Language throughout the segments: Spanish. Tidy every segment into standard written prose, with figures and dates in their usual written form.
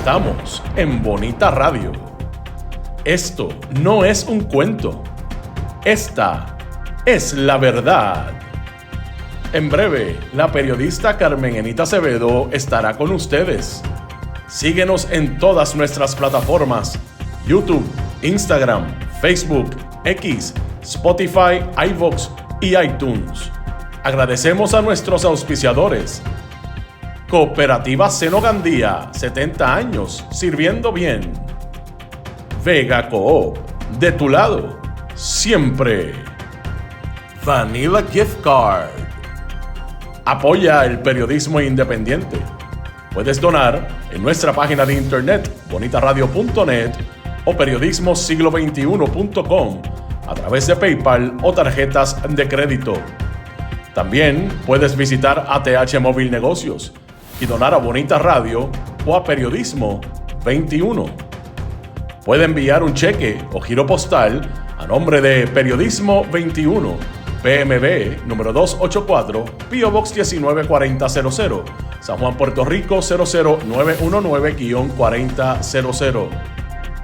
Estamos en Bonita Radio. Esto no es un cuento. Esta es la verdad. En breve, la periodista Carmen Enita Acevedo estará con ustedes. Síguenos en todas nuestras plataformas: YouTube, Instagram, Facebook, X, Spotify, iVoox y iTunes. Agradecemos a nuestros auspiciadores. Cooperativa Seno Gandía, 70 años sirviendo bien. Vega Coop, de tu lado, siempre. Vanilla Gift Card. Apoya el periodismo independiente. Puedes donar en nuestra página de internet bonitaradio.net o periodismosiglo21.com a través de PayPal o tarjetas de crédito. También puedes visitar ATH Móvil Negocios y donar a Bonita Radio o a Periodismo 21. Puede enviar un cheque o giro postal a nombre de Periodismo 21, PMB número 284, P.O. Box 194000, San Juan, Puerto Rico 00919-4000.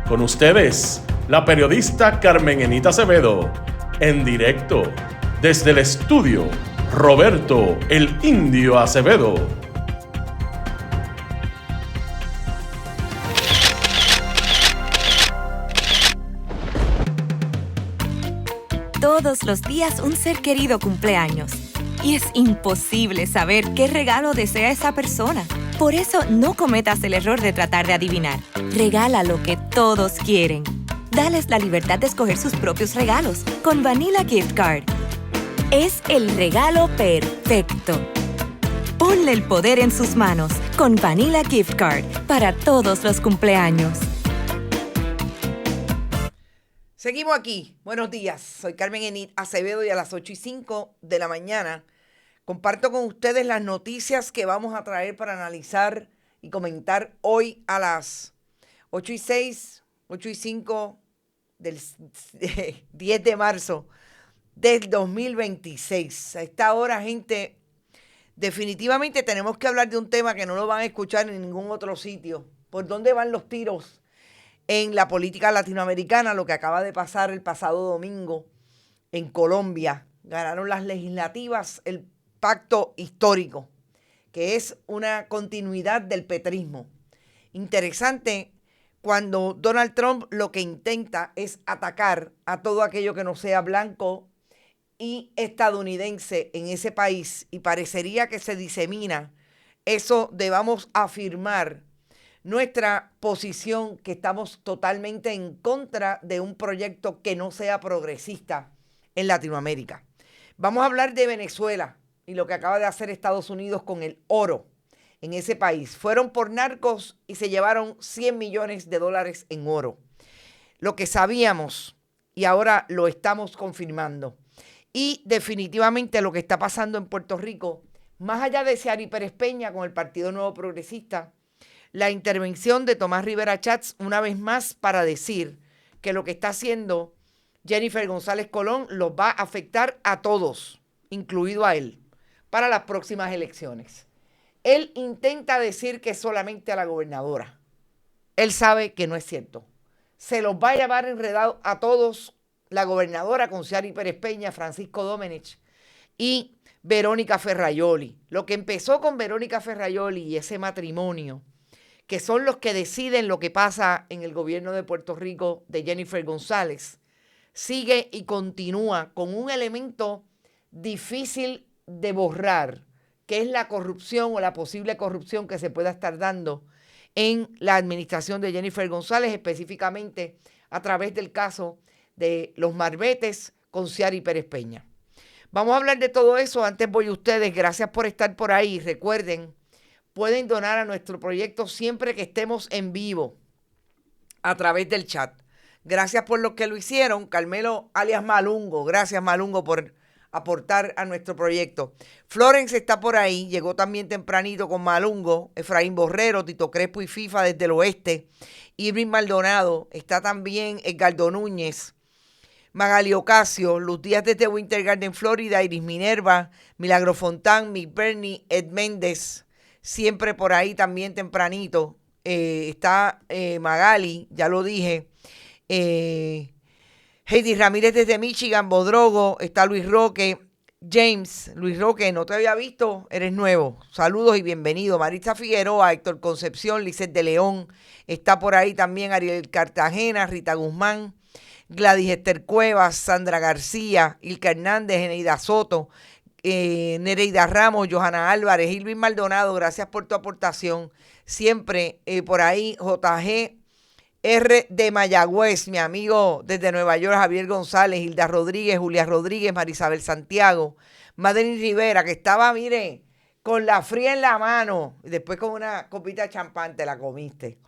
Con ustedes, la periodista Carmen Enita Acevedo, en directo desde el estudio Roberto el Indio Acevedo. Todos los días un ser querido cumpleaños y es imposible saber qué regalo desea esa persona. Por eso no cometas el error de tratar de adivinar. Regala lo que todos quieren. Dales la libertad de escoger sus propios regalos con Vanilla Gift Card. Es el regalo perfecto. Ponle el poder en sus manos con Vanilla Gift Card para todos los cumpleaños. Seguimos aquí. Buenos días. Soy Carmen Enita Acevedo y a las 8:05 de la mañana comparto con ustedes las noticias que vamos a traer para analizar y comentar hoy a las 8:06, 8:05 del 10 de marzo del 2026. A esta hora, gente, definitivamente tenemos que hablar de un tema que no lo van a escuchar en ningún otro sitio. ¿Por dónde van los tiros en la política latinoamericana? Lo que acaba de pasar el pasado domingo en Colombia. Ganaron las legislativas el pacto histórico, que es una continuidad del petrismo. Interesante cuando Donald Trump lo que intenta es atacar a todo aquello que no sea blanco y estadounidense en ese país, y parecería que se disemina eso de vamos a afirmar nuestra posición, que estamos totalmente en contra de un proyecto que no sea progresista en Latinoamérica. Vamos a hablar de Venezuela y lo que acaba de hacer Estados Unidos con el oro en ese país. Fueron por narcos y se llevaron $100 millones en oro. Lo que sabíamos y ahora lo estamos confirmando. Y definitivamente lo que está pasando en Puerto Rico, más allá de Ciary Pérez Peña con el Partido Nuevo Progresista, la intervención de Tomás Rivera Chats una vez más para decir que lo que está haciendo Jennifer González Colón los va a afectar a todos, incluido a él, para las próximas elecciones. Él intenta decir que solamente a la gobernadora. Él sabe que no es cierto. Se los va a llevar enredados a todos la gobernadora con Ciary Pérez Peña, Francisco Domenech y Verónica Ferrayoli. Lo que empezó con Verónica Ferrayoli y ese matrimonio, que son los que deciden lo que pasa en el gobierno de Puerto Rico de Jennifer González, sigue y continúa con un elemento difícil de borrar, que es la corrupción o la posible corrupción que se pueda estar dando en la administración de Jennifer González, específicamente a través del caso de los marbetes con Ciary Pérez Peña. Vamos a hablar de todo eso. Antes voy a ustedes. Gracias por estar por ahí. Recuerden, pueden donar a nuestro proyecto siempre que estemos en vivo a través del chat. Gracias por los que lo hicieron. Carmelo alias Malungo. Gracias, Malungo, por aportar a nuestro proyecto. Florence está por ahí. Llegó también tempranito con Malungo. Efraín Borrero, Tito Crespo y FIFA desde el oeste. Irving Maldonado. Está también Edgardo Núñez. Magali Ocasio, Luz Díaz desde Winter Garden, Florida, Iris Minerva, Milagro Fontán, Mick Bernie, Ed Méndez, siempre por ahí también tempranito, está Magali, ya lo dije. Heidi Ramírez desde Michigan, Bodrogo, está Luis Roque. Luis Roque, no te había visto, eres nuevo. Saludos y bienvenido. Maritza Figueroa, Héctor Concepción, Lizeth de León, está por ahí también Ariel Cartagena, Rita Guzmán, Gladys Esther Cuevas, Sandra García, Ilka Hernández, Eneida Soto, Nereida Ramos, Johanna Álvarez, Ilvin Maldonado, gracias por tu aportación. Siempre por ahí, JG R de Mayagüez, mi amigo desde Nueva York, Javier González, Hilda Rodríguez, Julia Rodríguez, Marisabel Santiago, Madeline Rivera, que estaba, mire, con la fría en la mano, y después con una copita de champán te la comiste.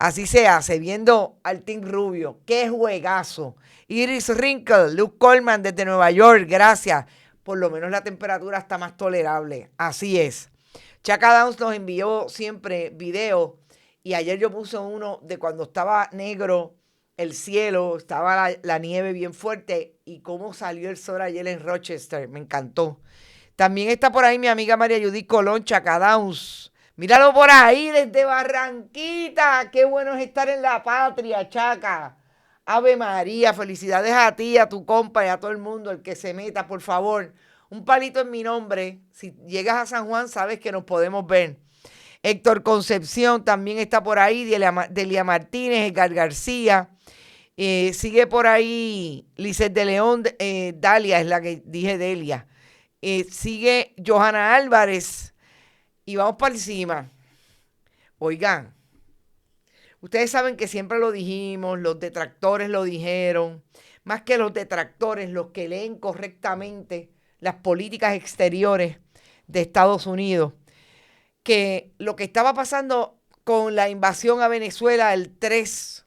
Así se hace, viendo al Team Rubio. ¡Qué juegazo! Iris Wrinkle, Luke Coleman desde Nueva York, gracias. Por lo menos la temperatura está más tolerable. Así es. Chaka Downs nos envió siempre videos. Y ayer yo puse uno de cuando estaba negro el cielo, estaba la nieve bien fuerte y cómo salió el sol ayer en Rochester. Me encantó. También está por ahí mi amiga María Judith Colón, Chaka Downs. Míralo por ahí desde Barranquita. Qué bueno es estar en la patria, Chaca. Ave María, felicidades a ti, a tu compa y a todo el mundo, el que se meta, por favor. Un palito en mi nombre. Si llegas a San Juan, sabes que nos podemos ver. Héctor Concepción también está por ahí, Delia Martínez, Edgar García, sigue por ahí Lizeth de León, Dalia es la que dije Delia, sigue Johanna Álvarez y vamos para encima. Oigan, ustedes saben que siempre lo dijimos, los detractores lo dijeron, más que los detractores, los que leen correctamente las políticas exteriores de Estados Unidos, que lo que estaba pasando con la invasión a Venezuela el 3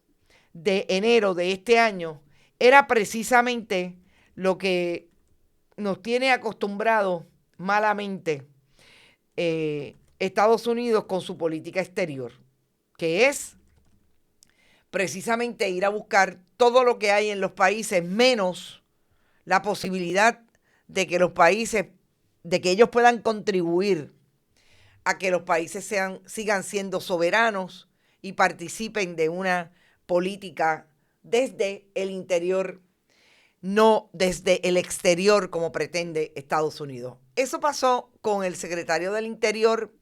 de enero de este año era precisamente lo que nos tiene acostumbrados malamente Estados Unidos con su política exterior, que es precisamente ir a buscar todo lo que hay en los países, menos la posibilidad de que los países, de que ellos puedan contribuir a que los países sigan siendo soberanos y participen de una política desde el interior, no desde el exterior como pretende Estados Unidos. Eso pasó con el secretario del Interior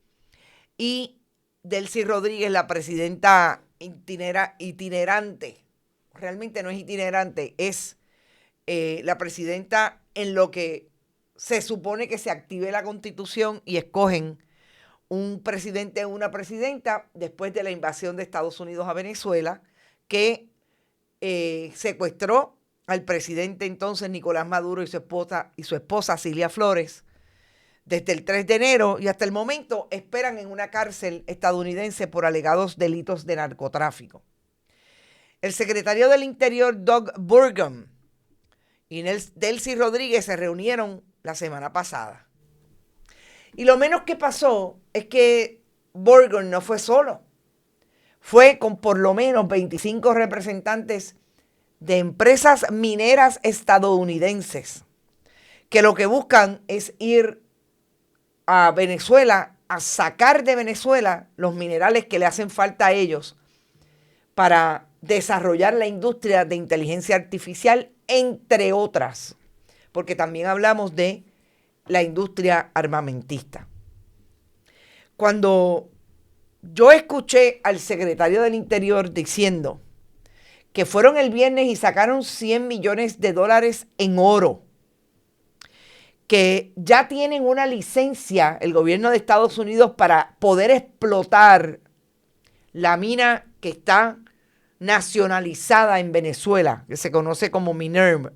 y Delcy Rodríguez, la presidenta itinerante. Realmente no es itinerante, es la presidenta en lo que se supone que se active la Constitución y escogen un presidente o una presidenta después de la invasión de Estados Unidos a Venezuela, que secuestró al presidente entonces Nicolás Maduro y su esposa Cilia Flores desde el 3 de enero y hasta el momento esperan en una cárcel estadounidense por alegados delitos de narcotráfico. El secretario del Interior, Doug Burgum, y Delcy Rodríguez se reunieron la semana pasada. Y lo menos que pasó es que Burgum no fue solo. Fue con por lo menos 25 representantes de empresas mineras estadounidenses que lo que buscan es ir a Venezuela a sacar de Venezuela los minerales que le hacen falta a ellos para desarrollar la industria de inteligencia artificial, entre otras, porque también hablamos de la industria armamentista. Cuando yo escuché al secretario del Interior diciendo que fueron el viernes y sacaron $100 millones en oro, que ya tienen una licencia el gobierno de Estados Unidos para poder explotar la mina que está nacionalizada en Venezuela, que se conoce como Minerva.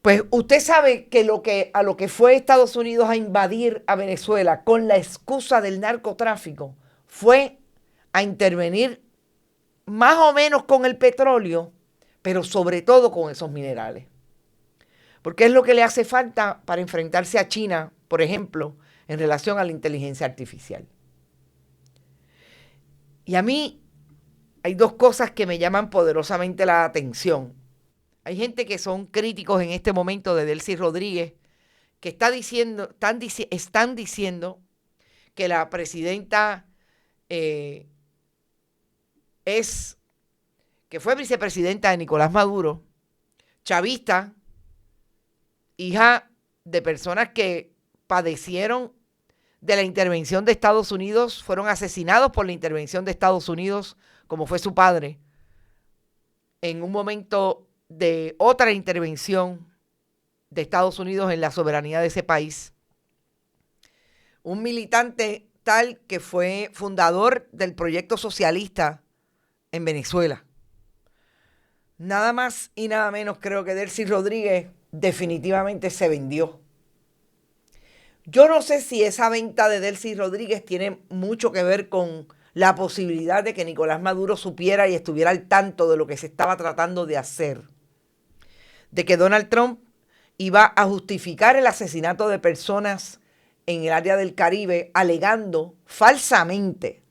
Pues usted sabe que a lo que fue Estados Unidos a invadir a Venezuela con la excusa del narcotráfico fue a intervenir más o menos con el petróleo, pero sobre todo con esos minerales. Porque es lo que le hace falta para enfrentarse a China, por ejemplo, en relación a la inteligencia artificial. Y a mí hay dos cosas que me llaman poderosamente la atención. Hay gente que son críticos en este momento de Delcy Rodríguez, que están diciendo que la presidenta que fue vicepresidenta de Nicolás Maduro, chavista, hija de personas que padecieron de la intervención de Estados Unidos, fueron asesinados por la intervención de Estados Unidos, como fue su padre, en un momento de otra intervención de Estados Unidos en la soberanía de ese país. Un militante tal que fue fundador del proyecto socialista en Venezuela. Nada más y nada menos creo que Delcy Rodríguez definitivamente se vendió. Yo no sé si esa venta de Delcy Rodríguez tiene mucho que ver con la posibilidad de que Nicolás Maduro supiera y estuviera al tanto de lo que se estaba tratando de hacer. De que Donald Trump iba a justificar el asesinato de personas en el área del Caribe, alegando falsamente,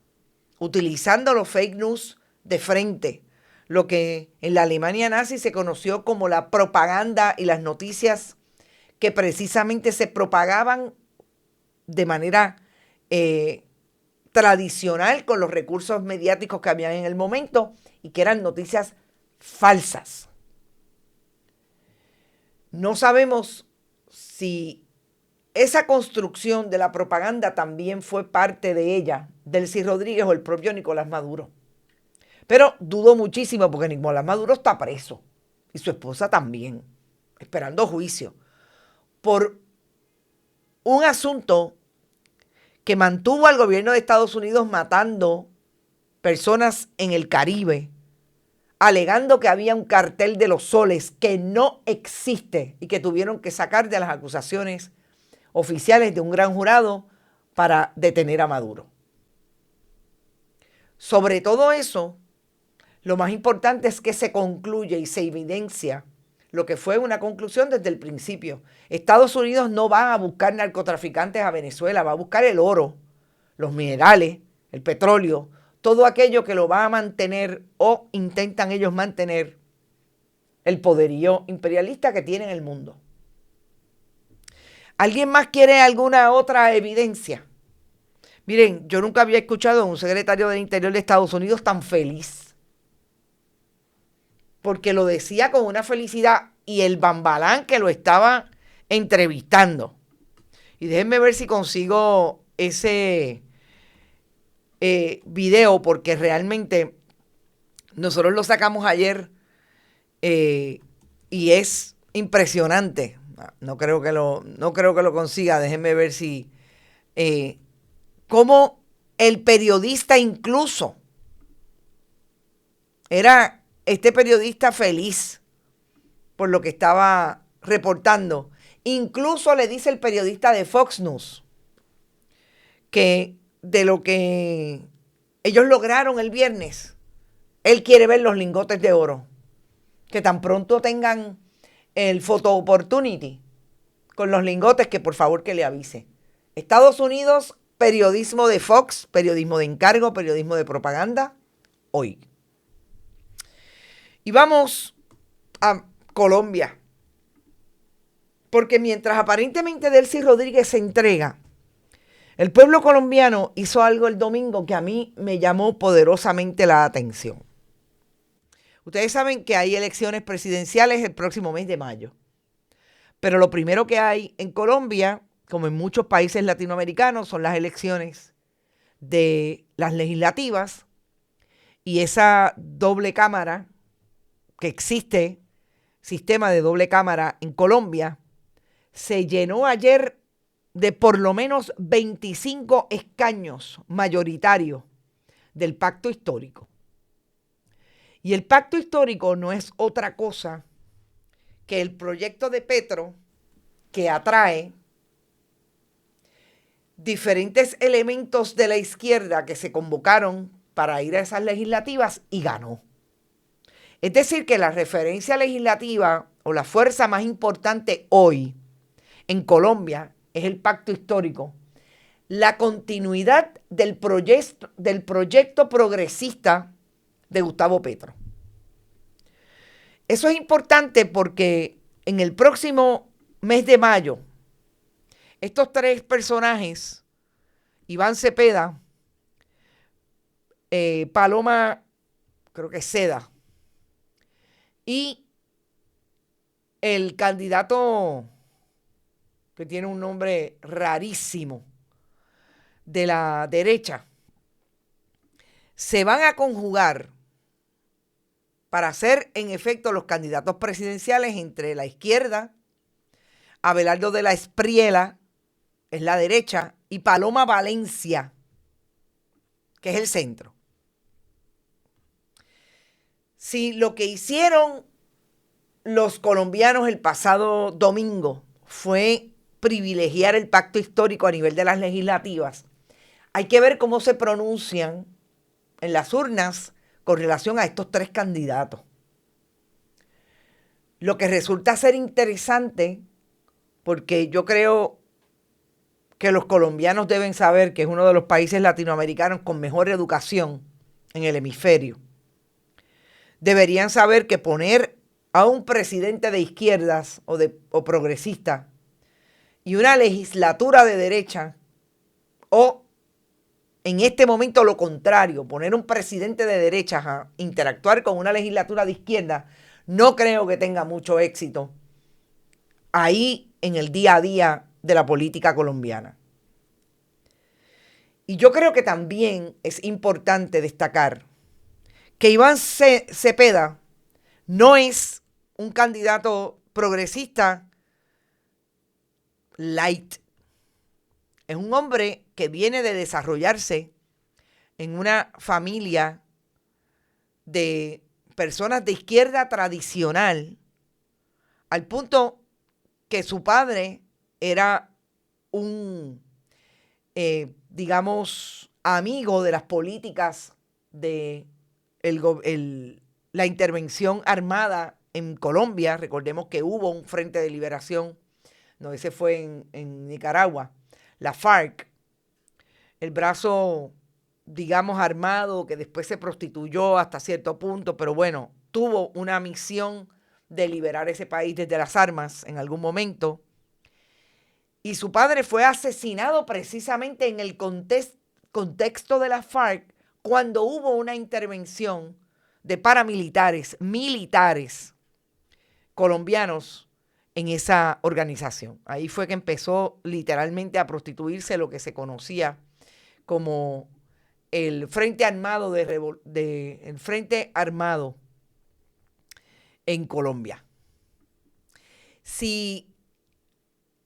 utilizando los fake news de frente, lo que en la Alemania nazi se conoció como la propaganda y las noticias que precisamente se propagaban de manera tradicional con los recursos mediáticos que habían en el momento y que eran noticias falsas. No sabemos si esa construcción de la propaganda también fue parte de ella, Delcy Rodríguez o el propio Nicolás Maduro. Pero dudo muchísimo porque Nicolás Maduro está preso y su esposa también, esperando juicio, por un asunto que mantuvo al gobierno de Estados Unidos matando personas en el Caribe, alegando que había un cartel de los soles que no existe y que tuvieron que sacar de las acusaciones oficiales de un gran jurado para detener a Maduro. Sobre todo eso, lo más importante es que se concluye y se evidencia lo que fue una conclusión desde el principio. Estados Unidos no va a buscar narcotraficantes a Venezuela, va a buscar el oro, los minerales, el petróleo, todo aquello que lo va a mantener o intentan ellos mantener el poderío imperialista que tiene en el mundo. ¿Alguien más quiere alguna otra evidencia? Miren, yo nunca había escuchado a un secretario del Interior de Estados Unidos tan feliz, porque lo decía con una felicidad y el bambalán que lo estaba entrevistando. Y déjenme ver si consigo ese video, porque realmente nosotros lo sacamos ayer y es impresionante. No creo que lo consiga. Déjenme ver si cómo el periodista incluso era este periodista feliz por lo que estaba reportando. Incluso le dice el periodista de Fox News que de lo que ellos lograron el viernes, él quiere ver los lingotes de oro. Que tan pronto tengan el photo opportunity con los lingotes, que por favor que le avise. Estados Unidos, periodismo de Fox, periodismo de encargo, periodismo de propaganda, hoy. Y vamos a Colombia. Porque mientras aparentemente Delcy Rodríguez se entrega, el pueblo colombiano hizo algo el domingo que a mí me llamó poderosamente la atención. Ustedes saben que hay elecciones presidenciales el próximo mes de mayo. Pero lo primero que hay en Colombia, como en muchos países latinoamericanos, son las elecciones de las legislativas. Y esa doble cámara que existe, sistema de doble cámara en Colombia, se llenó ayer de por lo menos 25 escaños mayoritarios del pacto histórico. Y el pacto histórico no es otra cosa que el proyecto de Petro que atrae diferentes elementos de la izquierda que se convocaron para ir a esas legislativas y ganó. Es decir, que la referencia legislativa o la fuerza más importante hoy en Colombia es el pacto histórico, la continuidad del proyecto progresista de Gustavo Petro. Eso es importante porque en el próximo mes de mayo, estos tres personajes, Iván Cepeda, Paloma, creo que Seda, y el candidato que tiene un nombre rarísimo de la derecha, se van a conjugar para ser en efecto los candidatos presidenciales entre la izquierda, Abelardo de la Espriella, es la derecha, y Paloma Valencia, que es el centro. Si lo que hicieron los colombianos el pasado domingo fue privilegiar el pacto histórico a nivel de las legislativas, hay que ver cómo se pronuncian en las urnas con relación a estos tres candidatos. Lo que resulta ser interesante, porque yo creo que los colombianos deben saber que es uno de los países latinoamericanos con mejor educación en el hemisferio. Deberían saber que poner a un presidente de izquierdas o progresista y una legislatura de derecha, o en este momento lo contrario, poner un presidente de derecha a interactuar con una legislatura de izquierda, no creo que tenga mucho éxito ahí en el día a día de la política colombiana. Y yo creo que también es importante destacar que Iván Cepeda no es un candidato progresista light. Es un hombre que viene de desarrollarse en una familia de personas de izquierda tradicional, al punto que su padre era un, digamos, amigo de las políticas de la intervención armada en Colombia. Recordemos que hubo un Frente de Liberación, no, ese fue en Nicaragua, la FARC, el brazo, digamos, armado que después se prostituyó hasta cierto punto, pero bueno, tuvo una misión de liberar ese país desde las armas en algún momento. Y su padre fue asesinado precisamente en el contexto de la FARC, cuando hubo una intervención de paramilitares, militares colombianos en esa organización. Ahí fue que empezó literalmente a prostituirse lo que se conocía como el Frente Armado el Frente Armado en Colombia. Si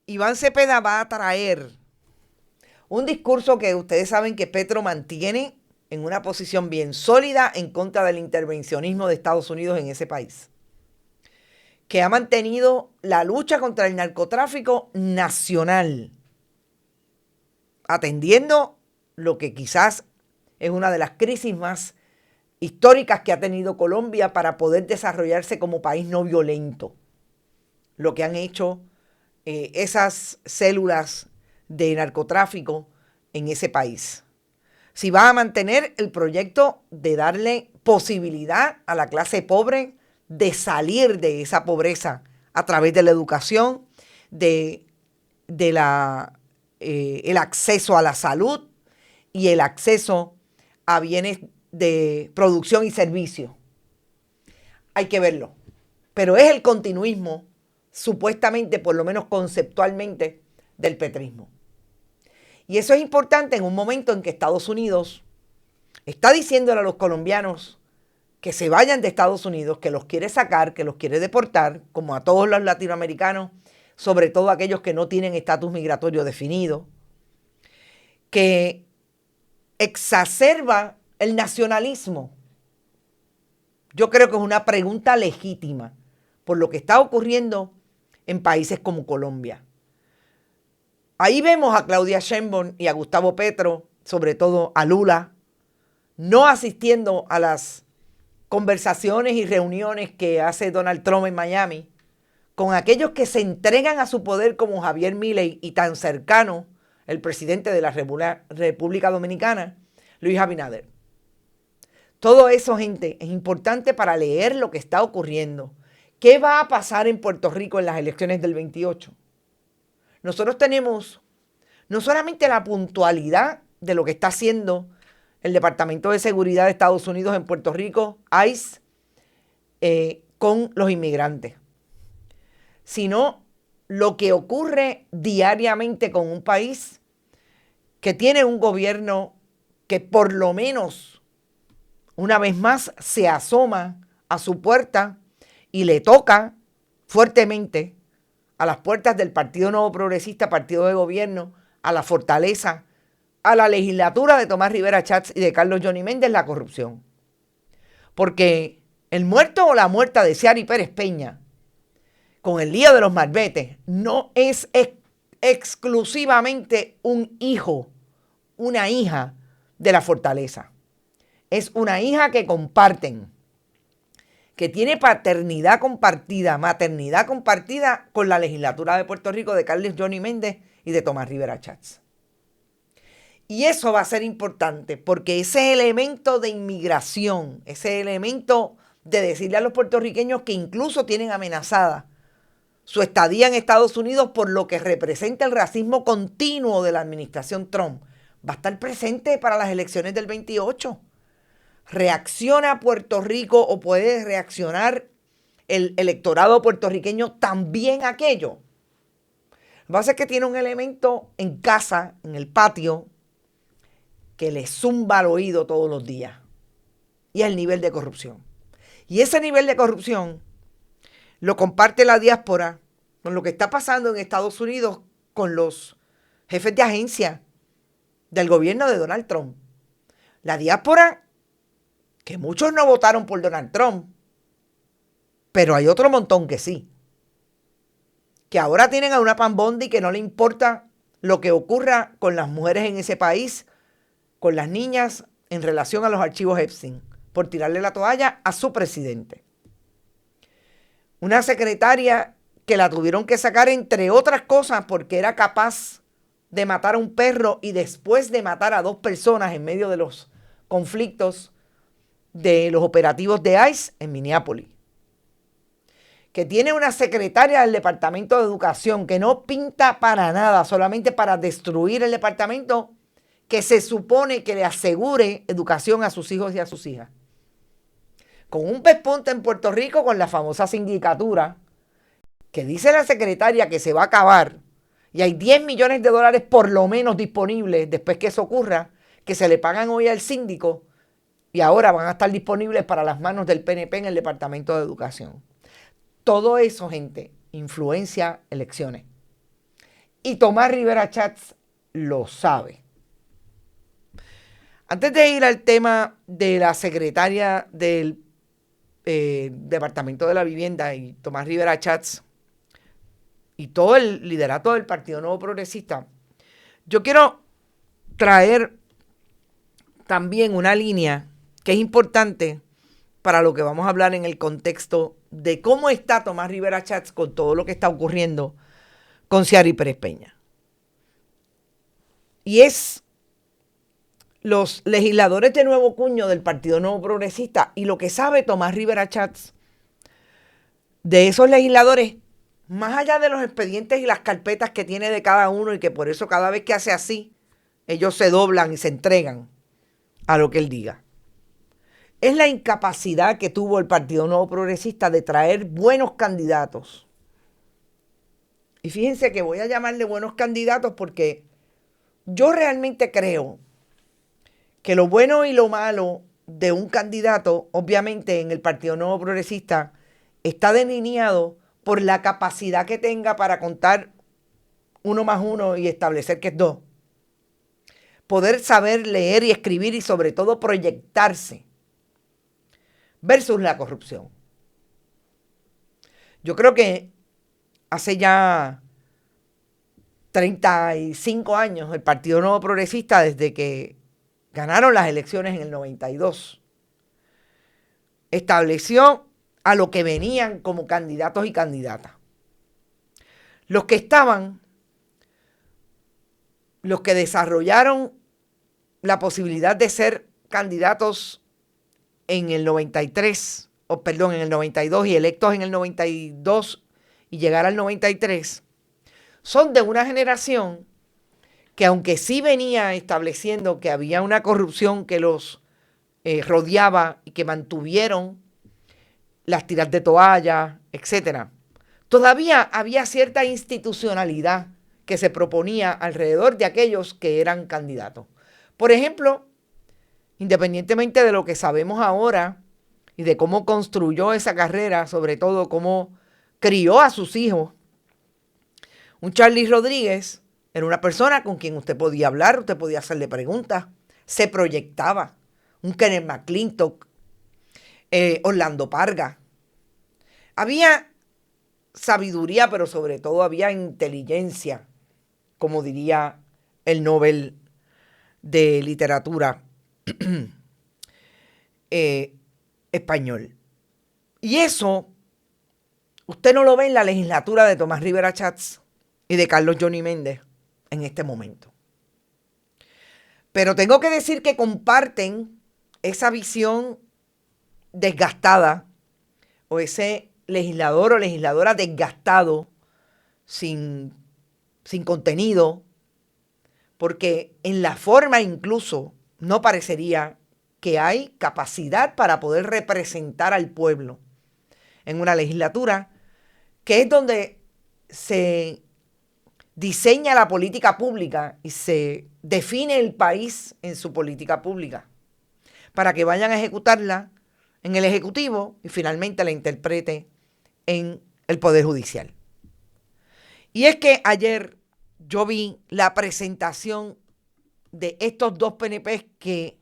Iván Cepeda va a traer un discurso que ustedes saben que Petro mantiene en una posición bien sólida en contra del intervencionismo de Estados Unidos en ese país, que ha mantenido la lucha contra el narcotráfico nacional, atendiendo lo que quizás es una de las crisis más históricas que ha tenido Colombia para poder desarrollarse como país no violento. Lo que han hecho esas células de narcotráfico en ese país. Si va a mantener el proyecto de darle posibilidad a la clase pobre de salir de esa pobreza a través de la educación, el acceso a la salud y el acceso a bienes de producción y servicio. Hay que verlo. Pero es el continuismo, supuestamente, por lo menos conceptualmente, del petrismo. Y eso es importante en un momento en que Estados Unidos está diciéndole a los colombianos que se vayan de Estados Unidos, que los quiere sacar, que los quiere deportar, como a todos los latinoamericanos, sobre todo aquellos que no tienen estatus migratorio definido, que exacerba el nacionalismo. Yo creo que es una pregunta legítima por lo que está ocurriendo en países como Colombia. Ahí vemos a Claudia Sheinbaum y a Gustavo Petro, sobre todo a Lula, no asistiendo a las conversaciones y reuniones que hace Donald Trump en Miami con aquellos que se entregan a su poder como Javier Milei y tan cercano el presidente de la República Dominicana, Luis Abinader. Todo eso, gente, es importante para leer lo que está ocurriendo. ¿Qué va a pasar en Puerto Rico en las elecciones del 28? Nosotros tenemos no solamente la puntualidad de lo que está haciendo el Departamento de Seguridad de Estados Unidos en Puerto Rico, ICE, con los inmigrantes, sino lo que ocurre diariamente con un país que tiene un gobierno que por lo menos una vez más se asoma a su puerta y le toca fuertemente a las puertas del Partido Nuevo Progresista, partido de gobierno, a la fortaleza, a la legislatura de Tomás Rivera Chats y de Carlos Johnny Méndez, la corrupción. Porque el muerto o la muerta de Ciary Pérez Peña, con el lío de los malbetes, no es exclusivamente un hijo, una hija de la fortaleza. Es una hija que comparten, que tiene paternidad compartida, maternidad compartida con la legislatura de Puerto Rico de Carlos Johnny Méndez y de Tomás Rivera Chats. Y eso va a ser importante porque ese elemento de inmigración, ese elemento de decirle a los puertorriqueños que incluso tienen amenazada su estadía en Estados Unidos por lo que representa el racismo continuo de la administración Trump, va a estar presente para las elecciones del 28. ¿Reacciona Puerto Rico o puede reaccionar el electorado puertorriqueño también a aquello? Lo que pasa es que tiene un elemento en casa, en el patio, que le zumba al oído todos los días. Y es el nivel de corrupción. Y ese nivel de corrupción lo comparte la diáspora con lo que está pasando en Estados Unidos con los jefes de agencia del gobierno de Donald Trump. La diáspora, que muchos no votaron por Donald Trump, pero hay otro montón que sí. Que ahora tienen a una Pam Bondi que no le importa lo que ocurra con las mujeres en ese país, con las niñas en relación a los archivos Epstein, por tirarle la toalla a su presidente. Una secretaria que la tuvieron que sacar, entre otras cosas, porque era capaz de matar a un perro y después de matar a 2 personas en medio de los conflictos de los operativos de ICE en Minneapolis. Que tiene una secretaria del Departamento de Educación que no pinta para nada, solamente para destruir el departamento que se supone que le asegure educación a sus hijos y a sus hijas. Con un pespunte en Puerto Rico con la famosa sindicatura, que dice la secretaria que se va a acabar, y hay $10 millones por lo menos disponibles después que eso ocurra, que se le pagan hoy al síndico, y ahora van a estar disponibles para las manos del PNP en el Departamento de Educación. Todo eso, gente, influencia elecciones. Y Tomás Rivera Chats lo sabe. Antes de ir al tema de la secretaria del Departamento de la Vivienda y Tomás Rivera Chats y todo el liderato del Partido Nuevo Progresista, yo quiero traer también una línea que es importante para lo que vamos a hablar en el contexto de cómo está Tomás Rivera Chats con todo lo que está ocurriendo con Ciary Pérez Peña. Y es los legisladores de nuevo cuño del Partido Nuevo Progresista y lo que sabe Tomás Rivera Chats de esos legisladores, más allá de los expedientes y las carpetas que tiene de cada uno y que por eso cada vez que hace así, ellos se doblan y se entregan a lo que él diga. Es la incapacidad que tuvo el Partido Nuevo Progresista de traer buenos candidatos. Y fíjense que voy a llamarle buenos candidatos porque yo realmente creo que lo bueno y lo malo de un candidato, obviamente en el Partido Nuevo Progresista, está delineado por la capacidad que tenga para contar 1 más 1 y establecer que es 2. Poder saber leer y escribir y sobre todo proyectarse versus la corrupción. Yo creo que hace ya 35 años el Partido Nuevo Progresista, desde que ganaron las elecciones en el 92, estableció a lo que venían como candidatos y candidatas. Los que estaban, los que desarrollaron la posibilidad de ser candidatos en el 92 y electos en el 92 y llegar al 93, son de una generación que aunque sí venía estableciendo que había una corrupción que los rodeaba y que mantuvieron las tiras de toalla, etcétera, todavía había cierta institucionalidad que se proponía alrededor de aquellos que eran candidatos. Por ejemplo, independientemente de lo que sabemos ahora y de cómo construyó esa carrera, sobre todo cómo crió a sus hijos, un Charlie Rodríguez era una persona con quien usted podía hablar, usted podía hacerle preguntas, se proyectaba. Un Kenneth McClintock, Orlando Parga. Había sabiduría, pero sobre todo había inteligencia, como diría el Nobel de Literatura español. Y eso usted no lo ve en la legislatura de Tomás Rivera Chats y de Carlos Johnny Méndez en este momento. Pero tengo que decir que comparten esa visión desgastada o ese legislador o legisladora desgastado, sin contenido, porque en la forma incluso no parecería que hay capacidad para poder representar al pueblo en una legislatura, que es donde se diseña la política pública y se define el país en su política pública, para que vayan a ejecutarla en el Ejecutivo y finalmente la interprete en el Poder Judicial. Y es que ayer yo vi la presentación de estos dos PNPs que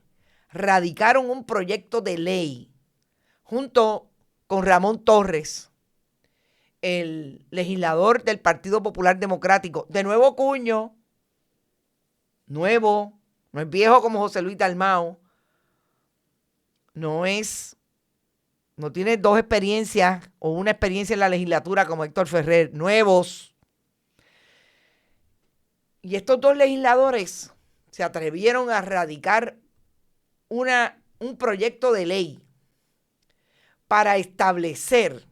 radicaron un proyecto de ley junto con Ramón Torres, el legislador del Partido Popular Democrático, de nuevo cuño, nuevo, no es viejo como José Luis Dalmau, no tiene dos experiencias o una experiencia en la legislatura como Héctor Ferrer, nuevos. Y estos dos legisladores se atrevieron a radicar un proyecto de ley para establecer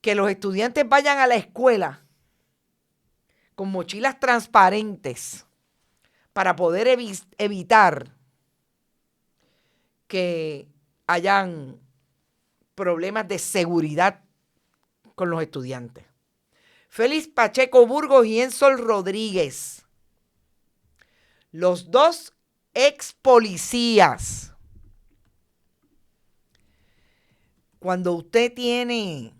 que los estudiantes vayan a la escuela con mochilas transparentes para poder evitar que hayan problemas de seguridad con los estudiantes. Félix Pacheco Burgos y Ensol Rodríguez, los dos ex policías. Cuando usted tiene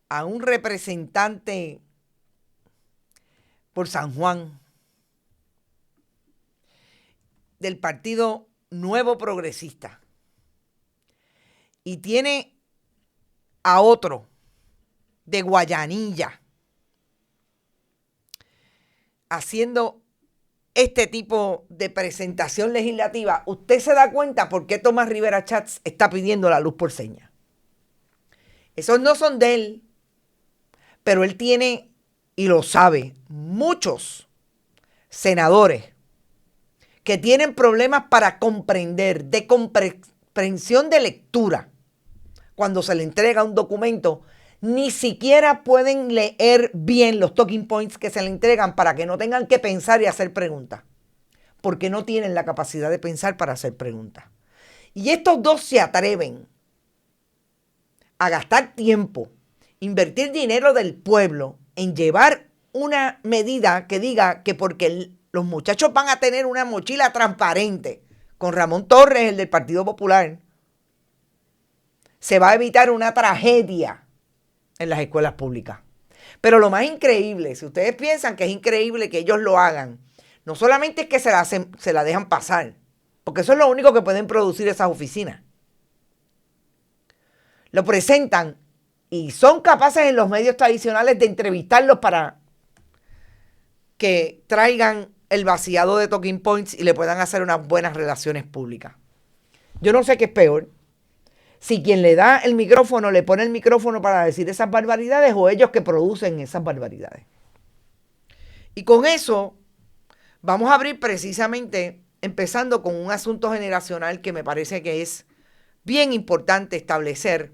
a un representante por San Juan del Partido Nuevo Progresista y tiene a otro de Guayanilla haciendo este tipo de presentación legislativa, usted se da cuenta por qué Tomás Rivera Chats está pidiendo la luz por señas. Esos no son de él, pero él tiene, y lo sabe, muchos senadores que tienen problemas para comprender, de comprensión de lectura. Cuando se le entrega un documento, ni siquiera pueden leer bien los talking points que se le entregan para que no tengan que pensar y hacer preguntas, porque no tienen la capacidad de pensar para hacer preguntas. Y estos dos se atreven a gastar tiempo, invertir dinero del pueblo en llevar una medida que diga que porque los muchachos van a tener una mochila transparente con Ramón Torres, el del Partido Popular, se va a evitar una tragedia en las escuelas públicas. Pero lo más increíble, si ustedes piensan que es increíble que ellos lo hagan, no solamente es que se la dejan pasar, porque eso es lo único que pueden producir esas oficinas. Lo presentan y son capaces en los medios tradicionales de entrevistarlos para que traigan el vaciado de talking points y le puedan hacer unas buenas relaciones públicas. Yo no sé qué es peor. Si quien le da el micrófono le pone el micrófono para decir esas barbaridades o ellos que producen esas barbaridades. Y con eso vamos a abrir precisamente empezando con un asunto generacional que me parece que es bien importante establecer,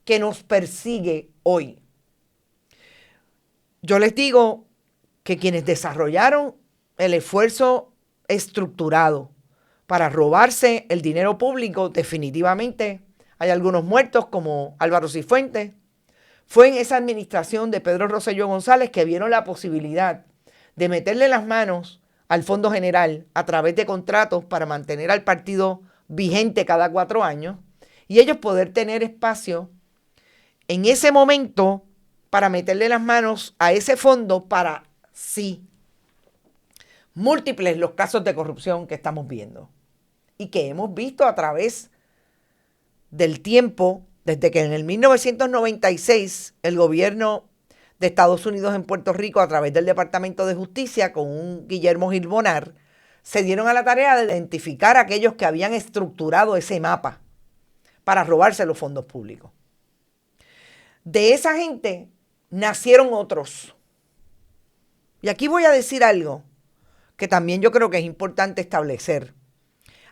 que nos persigue hoy. Yo les digo que quienes desarrollaron el esfuerzo estructurado para robarse el dinero público, definitivamente hay algunos muertos como Álvaro Cifuentes. Fue en esa administración de Pedro Rosselló González que vieron la posibilidad de meterle las manos al Fondo General a través de contratos para mantener al partido vigente cada 4 años y ellos poder tener espacio en ese momento para meterle las manos a ese fondo para sí múltiples los casos de corrupción que estamos viendo y que hemos visto a través del tiempo, desde que en el 1996 el gobierno de Estados Unidos en Puerto Rico, a través del Departamento de Justicia, con un Guillermo Gil Bonar, se dieron a la tarea de identificar a aquellos que habían estructurado ese mapa para robarse los fondos públicos. De esa gente nacieron otros. Y aquí voy a decir algo que también yo creo que es importante establecer.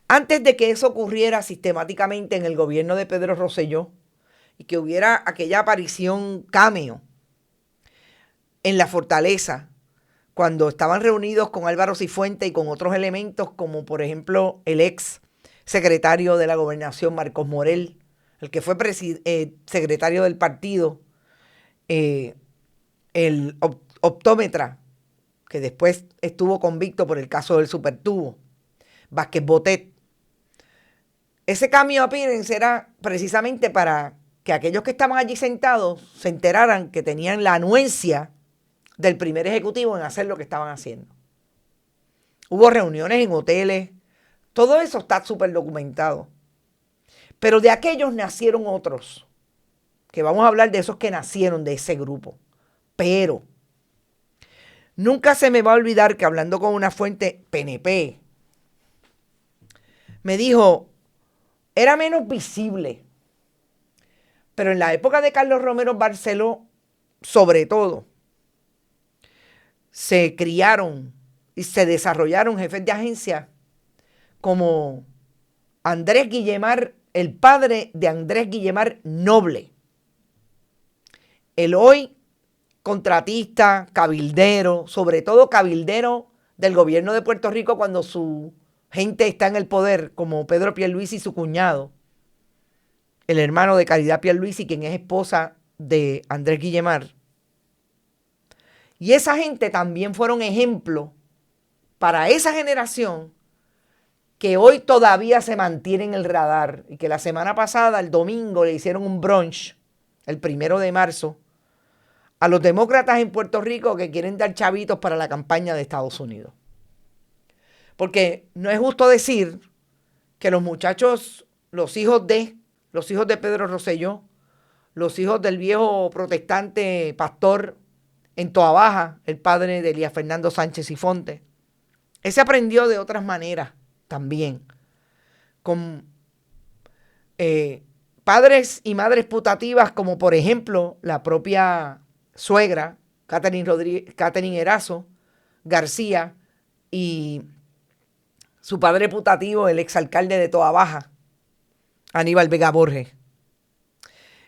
Antes de que eso ocurriera sistemáticamente en el gobierno de Pedro Rosselló y que hubiera aquella aparición cameo en la Fortaleza, cuando estaban reunidos con Álvaro Cifuentes y con otros elementos, como por ejemplo el ex secretario de la Gobernación, Marcos Morel, el que fue secretario del partido, el optómetra, que después estuvo convicto por el caso del supertubo, Vázquez Botet. Ese cambio appearance era precisamente para que aquellos que estaban allí sentados se enteraran que tenían la anuencia del primer ejecutivo en hacer lo que estaban haciendo. Hubo reuniones en hoteles, todo eso está súper documentado. Pero de aquellos nacieron otros, que vamos a hablar de esos que nacieron de ese grupo. Pero nunca se me va a olvidar que hablando con una fuente PNP, me dijo, era menos visible, pero en la época de Carlos Romero Barceló, sobre todo, se criaron y se desarrollaron jefes de agencia como Andrés Guillemar, el padre de Andrés Guillemar Noble, el hoy contratista, cabildero, sobre todo cabildero del gobierno de Puerto Rico cuando su gente está en el poder, como Pedro Pierluisi y su cuñado, el hermano de Caridad Pierluisi, quien es esposa de Andrés Guillemar. Y esa gente también fueron ejemplo para esa generación que hoy todavía se mantiene en el radar y que la semana pasada, el domingo, le hicieron un brunch, el 1 de marzo, a los demócratas en Puerto Rico que quieren dar chavitos para la campaña de Estados Unidos. Porque no es justo decir que los muchachos, los hijos de Pedro Rosselló, los hijos del viejo protestante pastor en Toabaja, el padre de Elías Fernando Sánchez Cifuentes, ese aprendió de otras maneras también, con padres y madres putativas como por ejemplo la propia suegra, Catherine Erazo García, y su padre putativo, el exalcalde de Toabaja, Aníbal Vega Borges,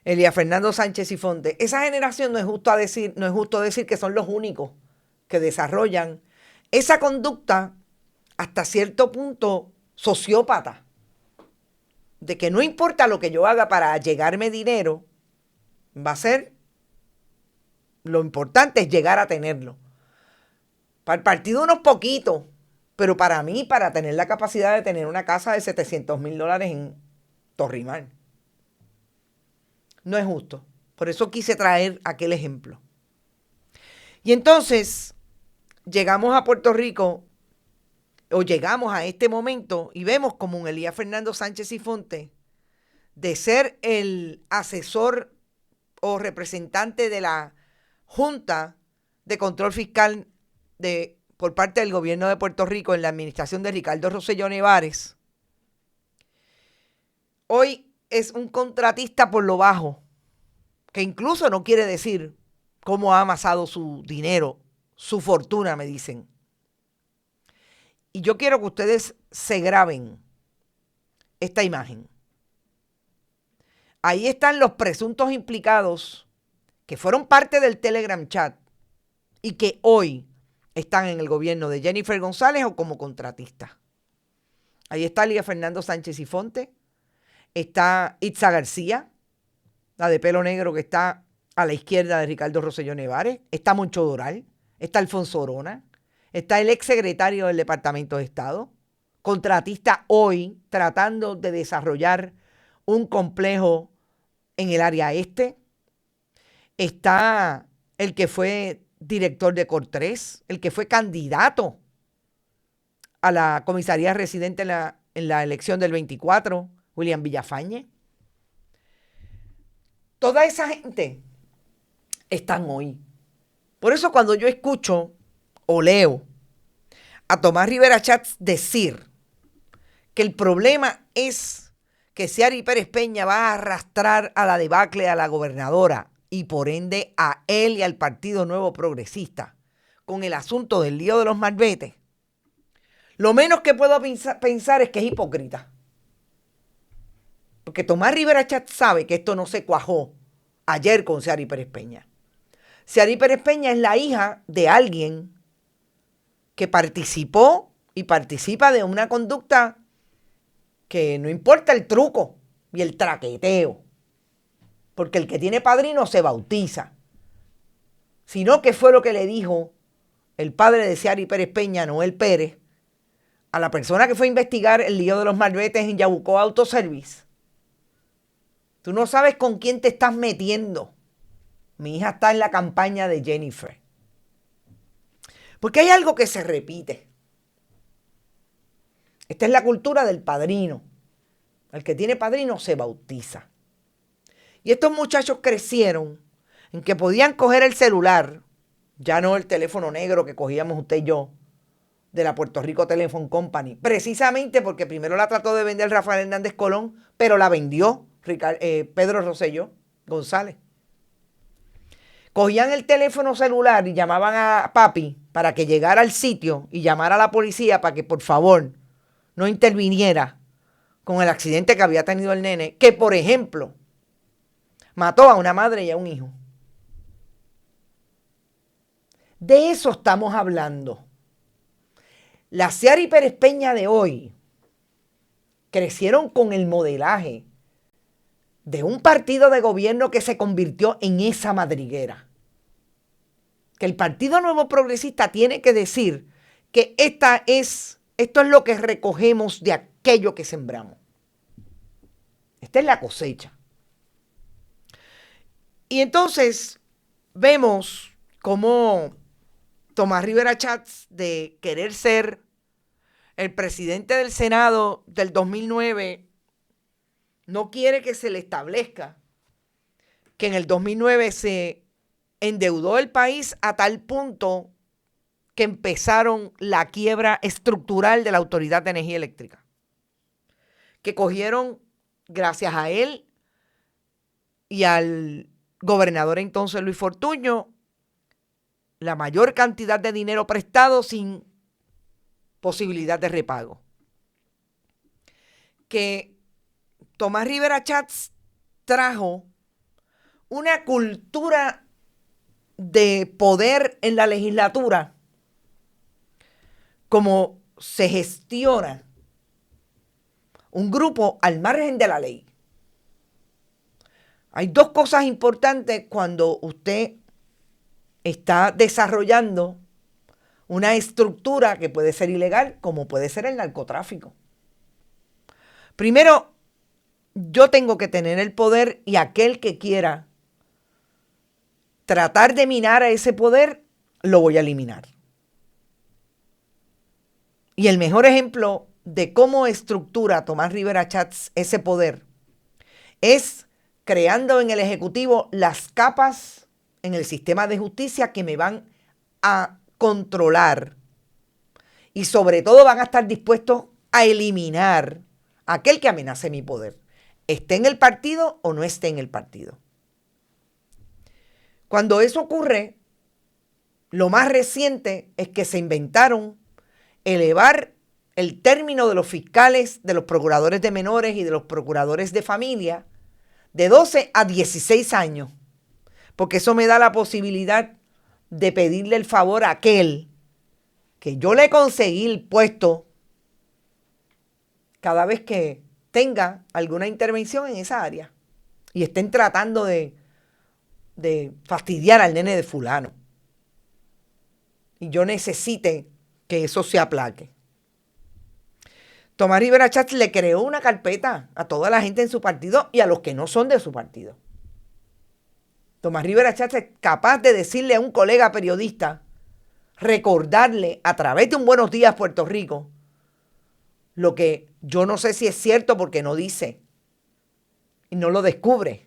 Elías Fernando Sánchez Cifuentes. Esa generación no es justo decir que son los únicos que desarrollan esa conducta hasta cierto punto sociópata, de que no importa lo que yo haga para llegarme dinero, va a ser, lo importante es llegar a tenerlo. Para el partido unos poquitos, pero para mí, para tener la capacidad de tener una casa de $700,000 en Torrimar. No es justo. Por eso quise traer aquel ejemplo. Y entonces, llegamos a Puerto Rico, o llegamos a este momento, y vemos como un Elías Fernando Sánchez Cifuentes, de ser el asesor o representante de la Junta de Control Fiscal por parte del gobierno de Puerto Rico en la administración de Ricardo Rosselló Nevares, hoy es un contratista por lo bajo, que incluso no quiere decir cómo ha amasado su dinero, su fortuna, me dicen. Y yo quiero que ustedes se graben esta imagen. Ahí están los presuntos implicados que fueron parte del Telegram chat y que hoy están en el gobierno de Jennifer González o como contratistas. Ahí está Lía Fernando Sánchez y Fonte, está Itza García, la de pelo negro que está a la izquierda de Ricardo Rosselló Nevares, está Moncho Doral, está Alfonso Orona, está el exsecretario del Departamento de Estado, contratista hoy tratando de desarrollar un complejo en el área este, está el que fue director de Cortres, el que fue candidato a la comisaría residente en la elección del 24, William Villafañe. Toda esa gente están hoy. Por eso cuando yo escucho o leo a Tomás Rivera Chats decir que el problema es que Ciary Pérez Peña va a arrastrar a la debacle a la gobernadora y por ende a él y al Partido Nuevo Progresista con el asunto del lío de los malbetes, lo menos que puedo pensar es que es hipócrita. Porque Tomás Rivera Chats sabe que esto no se cuajó ayer con Ciary Pérez Peña. Ciary Pérez Peña es la hija de alguien que participó y participa de una conducta que no importa el truco y el traqueteo, porque el que tiene padrino se bautiza, sino que fue lo que le dijo el padre de Ciary Pérez Peña, Noel Pérez, a la persona que fue a investigar el lío de los malbetes en Yabucoa Autoservice. Tú no sabes con quién te estás metiendo. Mi hija está en la campaña de Jennifer. Porque hay algo que se repite. Esta es la cultura del padrino. El que tiene padrino se bautiza. Y estos muchachos crecieron en que podían coger el celular, ya no el teléfono negro que cogíamos usted y yo, de la Puerto Rico Telephone Company, precisamente porque primero la trató de vender Rafael Hernández Colón, pero la vendió Pedro Rosselló González. Cogían el teléfono celular y llamaban a papi para que llegara al sitio y llamara a la policía para que por favor no interviniera con el accidente que había tenido el nene, que por ejemplo mató a una madre y a un hijo. De eso estamos hablando. La Ciary Pérez Peña de hoy crecieron con el modelaje de un partido de gobierno que se convirtió en esa madriguera. Que el Partido Nuevo Progresista tiene que decir que esto es lo que recogemos de aquello que sembramos. Esta es la cosecha. Y entonces vemos cómo Tomás Rivera Chats, de querer ser el presidente del Senado del 2009, no quiere que se le establezca que en el 2009 se endeudó el país a tal punto que empezaron la quiebra estructural de la Autoridad de Energía Eléctrica. Que cogieron, gracias a él y al gobernador entonces Luis Fortuño, la mayor cantidad de dinero prestado sin posibilidad de repago. Que Tomás Rivera Chats trajo una cultura de poder en la legislatura, como se gestiona un grupo al margen de la ley. Hay dos cosas importantes cuando usted está desarrollando una estructura que puede ser ilegal, como puede ser el narcotráfico. Primero, yo tengo que tener el poder y aquel que quiera tratar de minar a ese poder, lo voy a eliminar. Y el mejor ejemplo de cómo estructura Tomás Rivera Chats ese poder es creando en el Ejecutivo las capas en el sistema de justicia que me van a controlar y sobre todo van a estar dispuestos a eliminar a aquel que amenace mi poder, esté en el partido o no esté en el partido. Cuando eso ocurre, lo más reciente es que se inventaron elevar el término de los fiscales, de los procuradores de menores y de los procuradores de familia de 12 a 16 años, porque eso me da la posibilidad de pedirle el favor a aquel que yo le conseguí el puesto cada vez que tenga alguna intervención en esa área y estén tratando de fastidiar al nene de fulano. Y yo necesite que eso se aplaque. Tomás Rivera Chatz le creó una carpeta a toda la gente en su partido y a los que no son de su partido. Tomás Rivera Chatz es capaz de decirle a un colega periodista, recordarle a través de un Buenos Días Puerto Rico, lo que yo no sé si es cierto porque no dice y no lo descubre.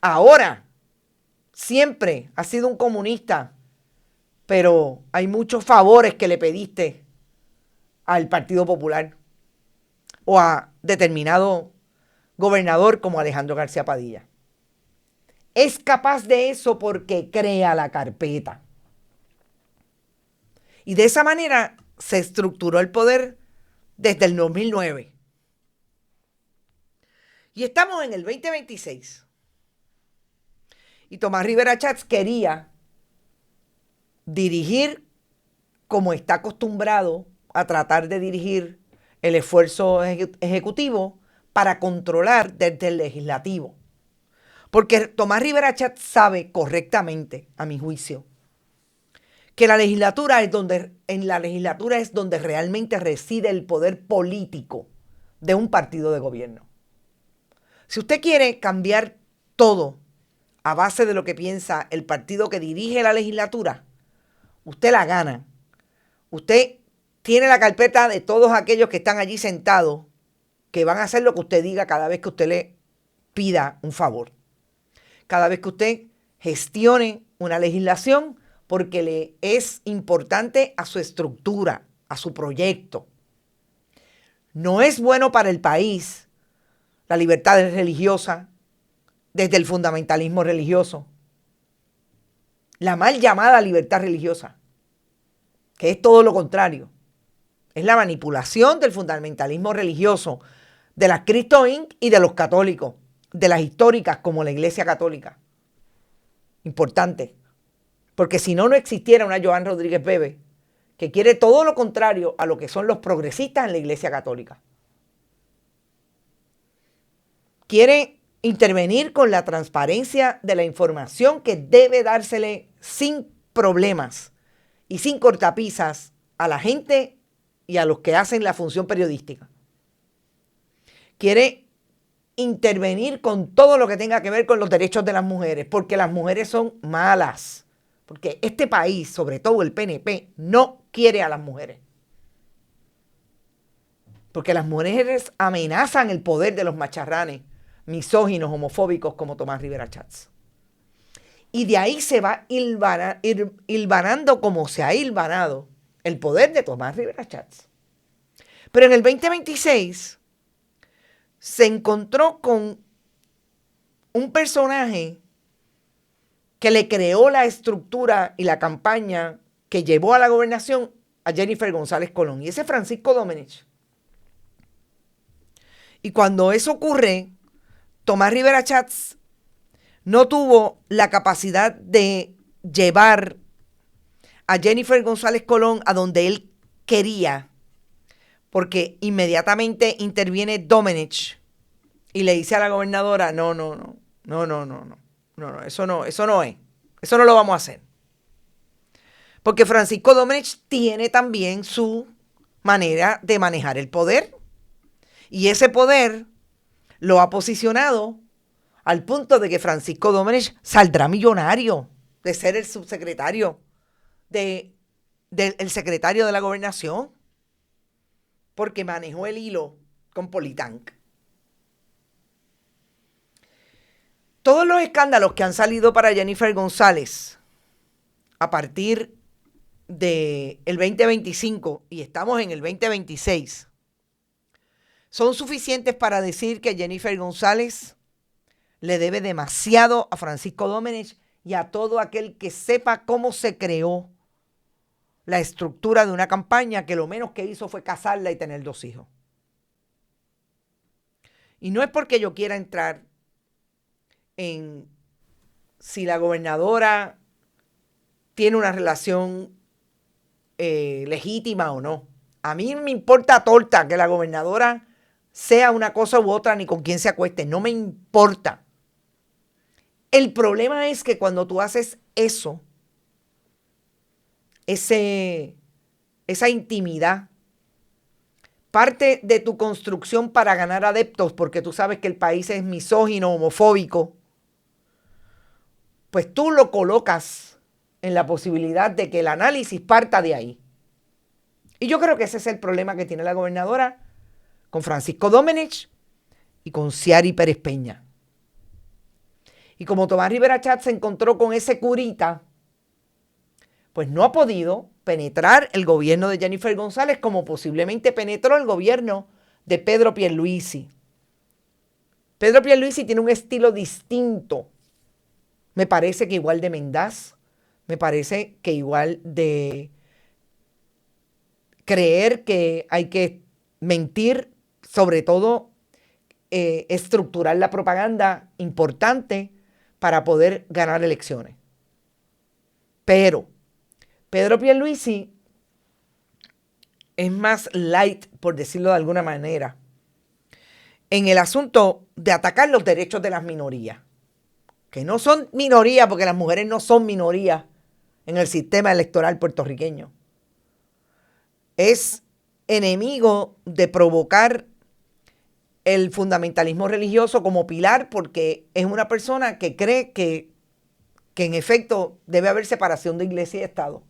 Ahora, siempre ha sido un comunista, pero hay muchos favores que le pediste al Partido Popular o a determinado gobernador como Alejandro García Padilla. Es capaz de eso porque crea la carpeta. Y de esa manera se estructuró el poder desde el 2009. Y estamos en el 2026. Y Tomás Rivera Chatz quería dirigir como está acostumbrado a tratar de dirigir el esfuerzo ejecutivo para controlar desde el legislativo. Porque Tomás Rivera Chatz sabe correctamente, a mi juicio, que la legislatura es donde realmente reside el poder político de un partido de gobierno. Si usted quiere cambiar todo a base de lo que piensa el partido que dirige la legislatura, usted la gana. Usted tiene la carpeta de todos aquellos que están allí sentados, que van a hacer lo que usted diga cada vez que usted le pida un favor. Cada vez que usted gestione una legislación, porque le es importante a su estructura, a su proyecto. No es bueno para el país la libertad religiosa desde el fundamentalismo religioso. La mal llamada libertad religiosa, que es todo lo contrario. Es la manipulación del fundamentalismo religioso de las Cristo Inc. y de los católicos, de las históricas como la Iglesia Católica. Importante. Porque si no, no existiera una Joan Rodríguez Bebe que quiere todo lo contrario a lo que son los progresistas en la Iglesia Católica. Quiere intervenir con la transparencia de la información que debe dársele sin problemas y sin cortapisas a la gente y a los que hacen la función periodística. Quiere intervenir con todo lo que tenga que ver con los derechos de las mujeres, porque las mujeres son malas. Porque este país, sobre todo el PNP, no quiere a las mujeres. Porque las mujeres amenazan el poder de los macharranes, misóginos, homofóbicos como Tomás Rivera Chatz. Y de ahí se va hilvanando como se ha hilvanado el poder de Tomás Rivera Chatz. Pero en el 2026 se encontró con un personaje que le creó la estructura y la campaña que llevó a la gobernación a Jennifer González Colón. Y ese es Francisco Domenech. Y cuando eso ocurre, Tomás Rivera Chatz no tuvo la capacidad de llevar a Jennifer González Colón a donde él quería, porque inmediatamente interviene Domenech y le dice a la gobernadora, no, eso no es, eso no lo vamos a hacer. Porque Francisco Domenech tiene también su manera de manejar el poder. Y ese poder lo ha posicionado al punto de que Francisco Domenech saldrá millonario de ser el subsecretario del secretario de la gobernación, porque manejó el hilo con Politank. Todos los escándalos que han salido para Jennifer González a partir del 2025, y estamos en el 2026, son suficientes para decir que Jennifer González le debe demasiado a Francisco Domenech y a todo aquel que sepa cómo se creó la estructura de una campaña que lo menos que hizo fue casarla y tener 2 hijos. Y no es porque yo quiera entrar en si la gobernadora tiene una relación legítima o no. A mí me importa torta que la gobernadora sea una cosa u otra ni con quién se acueste. No me importa. El problema es que cuando tú haces eso, esa intimidad, parte de tu construcción para ganar adeptos, porque tú sabes que el país es misógino, homofóbico, pues tú lo colocas en la posibilidad de que el análisis parta de ahí. Y yo creo que ese es el problema que tiene la gobernadora con Francisco Domenech y con Ciary Pérez Peña. Y como Tomás Rivera Chatz se encontró con ese curita, pues no ha podido penetrar el gobierno de Jennifer González como posiblemente penetró el gobierno de Pedro Pierluisi. Pedro Pierluisi tiene un estilo distinto. Me parece que igual de mendaz, me parece que igual de creer que hay que mentir, sobre todo estructurar la propaganda importante para poder ganar elecciones. Pero Pedro Pierluisi es más light, por decirlo de alguna manera, en el asunto de atacar los derechos de las minorías, que no son minorías porque las mujeres no son minorías en el sistema electoral puertorriqueño. Es enemigo de provocar el fundamentalismo religioso como pilar porque es una persona que cree que en efecto debe haber separación de iglesia y Estado.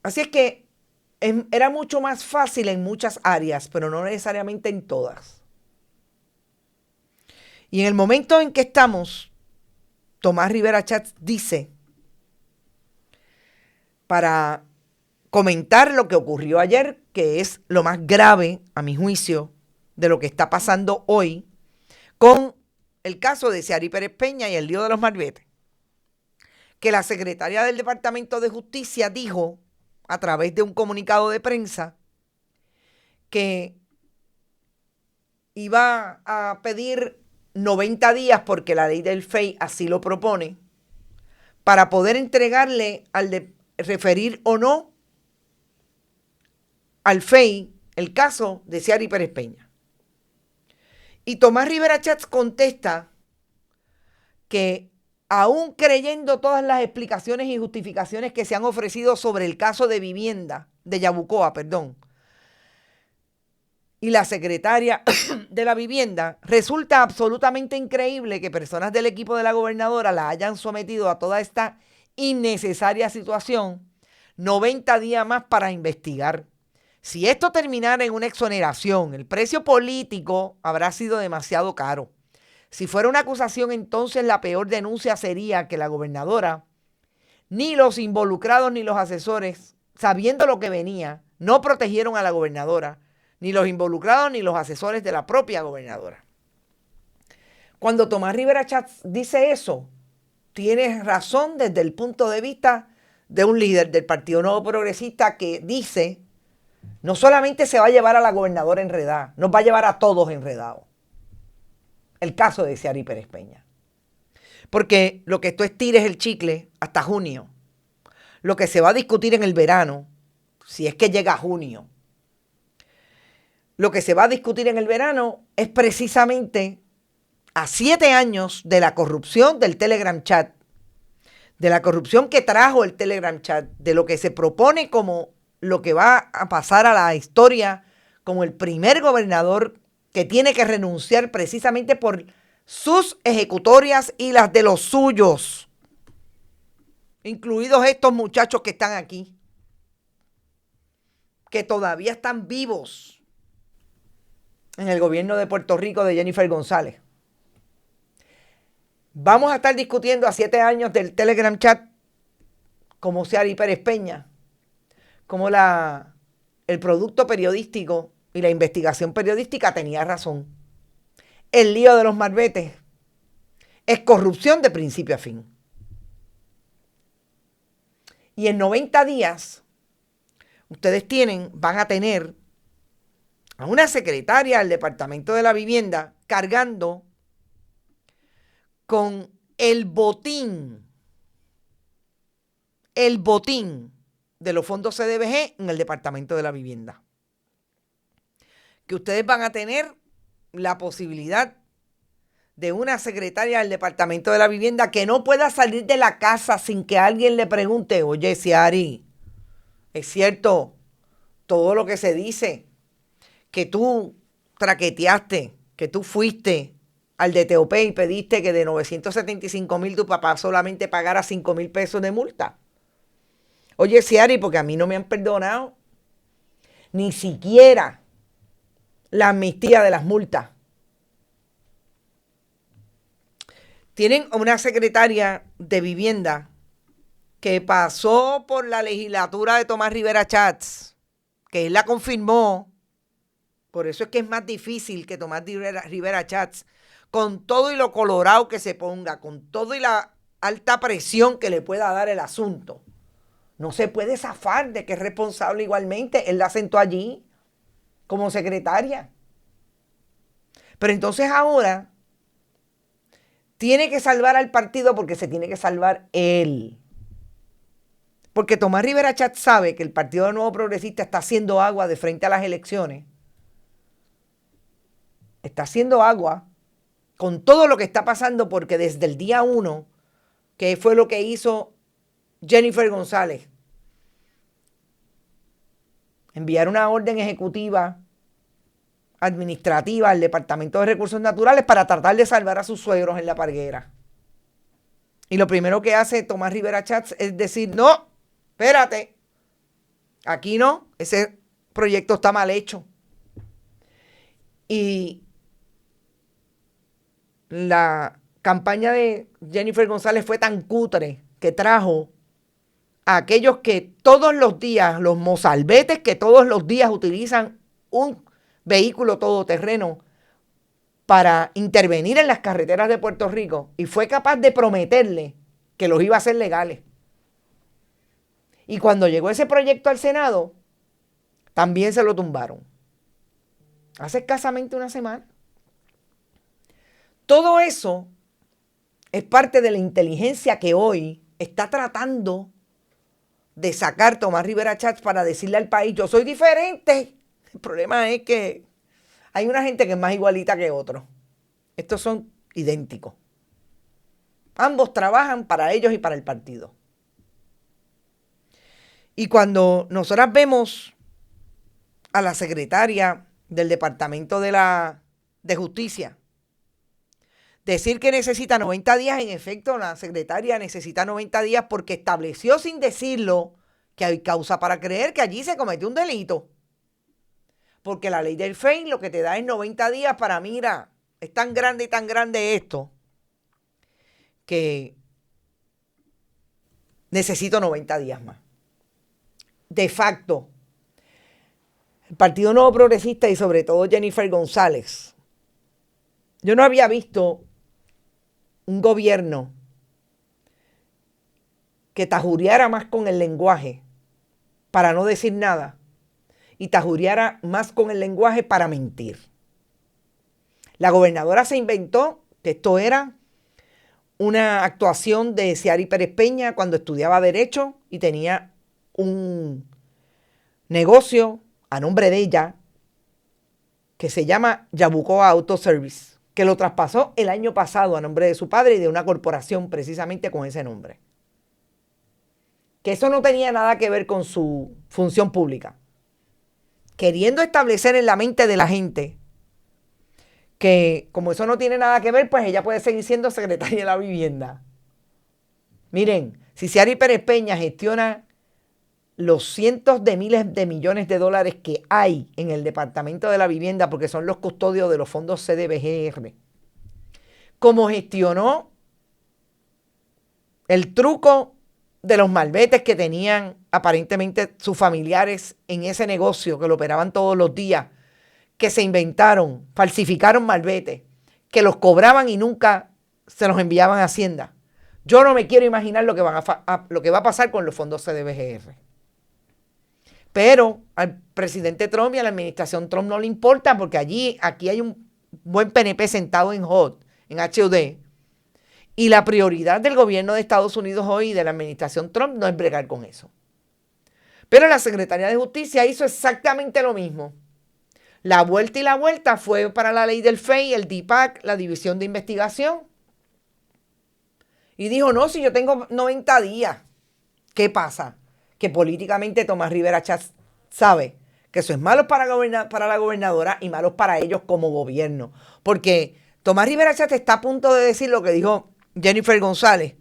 Así es que era mucho más fácil en muchas áreas, pero no necesariamente en todas. Y en el momento en que estamos, Tomás Rivera Chatz dice, para comentar lo que ocurrió ayer, que es lo más grave, a mi juicio, de lo que está pasando hoy, con el caso de Ciary Pérez Peña y el lío de los malbetes, que la secretaria del Departamento de Justicia dijo a través de un comunicado de prensa que iba a pedir 90 días, porque la ley del FEI así lo propone, para poder entregarle al de referir o no al FEI el caso de Ciary Pérez Peña. Y Tomás Rivera Chatz contesta que aún creyendo todas las explicaciones y justificaciones que se han ofrecido sobre el caso de vivienda, de Yabucoa, y la secretaria de la vivienda, resulta absolutamente increíble que personas del equipo de la gobernadora la hayan sometido a toda esta innecesaria situación 90 días más para investigar. Si esto terminara en una exoneración, el precio político habrá sido demasiado caro. Si fuera una acusación, entonces la peor denuncia sería que la gobernadora, ni los involucrados ni los asesores, sabiendo lo que venía, no protegieron a la gobernadora, ni los involucrados ni los asesores de la propia gobernadora. Cuando Tomás Rivera Chatz dice eso, tiene razón desde el punto de vista de un líder del Partido Nuevo Progresista que dice, no solamente se va a llevar a la gobernadora enredada, nos va a llevar a todos enredados. El caso de Ciary Pérez Peña. Porque lo que tú estires el chicle hasta junio, lo que se va a discutir en el verano, si es que llega a junio, lo que se va a discutir en el verano es precisamente a 7 años de la corrupción del Telegram Chat, de la corrupción que trajo el Telegram Chat, de lo que se propone como lo que va a pasar a la historia como el primer gobernador que tiene que renunciar precisamente por sus ejecutorias y las de los suyos, incluidos estos muchachos que están aquí, que todavía están vivos en el gobierno de Puerto Rico de Jennifer González. Vamos a estar discutiendo a 7 años del Telegram Chat como Ciary Pérez Peña, como el producto periodístico y la investigación periodística tenía razón. El lío de los malbetes es corrupción de principio a fin. Y en 90 días, ustedes van a tener a una secretaria del Departamento de la Vivienda cargando con el botín el botín de los fondos CDBG en el Departamento de la Vivienda. Que ustedes van a tener la posibilidad de una secretaria del Departamento de la Vivienda que no pueda salir de la casa sin que alguien le pregunte, oye, Ciari, ¿es cierto todo lo que se dice? Que tú traqueteaste, que tú fuiste al DTOP y pediste que de 975,000 tu papá solamente pagara 5,000 pesos de multa. Oye, Ciari, porque a mí no me han perdonado ni siquiera la amnistía de las multas. Tienen una secretaria de vivienda que pasó por la legislatura de Tomás Rivera Chats, que él la confirmó. Por eso es que es más difícil que Tomás Rivera Chats, con todo y lo colorado que se ponga, con todo y la alta presión que le pueda dar el asunto, no se puede zafar de que es responsable igualmente. Él la sentó allí como secretaria. Pero entonces ahora tiene que salvar al partido porque se tiene que salvar él. Porque Tomás Rivera Chats sabe que el Partido de Nuevo Progresista está haciendo agua de frente a las elecciones. Está haciendo agua con todo lo que está pasando, porque desde el día 1, que fue lo que hizo Jennifer González, enviar una orden ejecutiva administrativa al Departamento de Recursos Naturales para tratar de salvar a sus suegros en La Parguera. Y lo primero que hace Tomás Rivera Chats es decir, no, espérate, aquí no, ese proyecto está mal hecho. Y la campaña de Jennifer González fue tan cutre que trajo a aquellos que todos los días, los mozalbetes que todos los días utilizan un vehículo todoterreno para intervenir en las carreteras de Puerto Rico, y fue capaz de prometerle que los iba a hacer legales. Y cuando llegó ese proyecto al Senado, también se lo tumbaron. Hace escasamente una semana. Todo eso es parte de la inteligencia que hoy está tratando de sacar Tomás Rivera Chats para decirle al país, yo soy diferente. El problema es que hay una gente que es más igualita que otros. Estos son idénticos. Ambos trabajan para ellos y para el partido. Y cuando nosotras vemos a la secretaria del Departamento de Justicia decir que necesita 90 días, en efecto, la secretaria necesita 90 días porque estableció sin decirlo que hay causa para creer que allí se cometió un delito. Porque la ley del FEI lo que te da es 90 días para, mira, es tan grande y tan grande esto que necesito 90 días más. De facto, el Partido Nuevo Progresista y sobre todo Jennifer González, yo no había visto un gobierno que tajureara más con el lenguaje para no decir nada y tajureara más con el lenguaje para mentir. La gobernadora se inventó que esto era una actuación de Ciari Pérez Peña cuando estudiaba Derecho y tenía un negocio a nombre de ella que se llama Yabucoa Auto Service, que lo traspasó el año pasado a nombre de su padre y de una corporación precisamente con ese nombre. Que eso no tenía nada que ver con su función pública. Queriendo establecer en la mente de la gente que como eso no tiene nada que ver, pues ella puede seguir siendo secretaria de la vivienda. Miren, si Ciari Pérez Peña gestiona los cientos de miles de millones de dólares que hay en el Departamento de la Vivienda, porque son los custodios de los fondos CDBGR, como gestionó el truco de los malvetes que tenían aparentemente sus familiares en ese negocio, que lo operaban todos los días, que se inventaron, falsificaron malvetes, que los cobraban y nunca se los enviaban a Hacienda. Yo no me quiero imaginar lo que va a pasar con los fondos CDBGR. Pero al presidente Trump y a la administración Trump no le importa, porque aquí hay un buen PNP sentado en HOD, Y la prioridad del gobierno de Estados Unidos hoy y de la administración Trump no es bregar con eso. Pero la Secretaría de Justicia hizo exactamente lo mismo. La vuelta y la vuelta fue para la ley del FEI, el DPAC, la División de Investigación. Y dijo, no, si yo tengo 90 días. ¿Qué pasa? Que políticamente Tomás Rivera Chatz sabe que eso es malo para la gobernadora y malo para ellos como gobierno. Porque Tomás Rivera Chatz está a punto de decir lo que dijo Jennifer González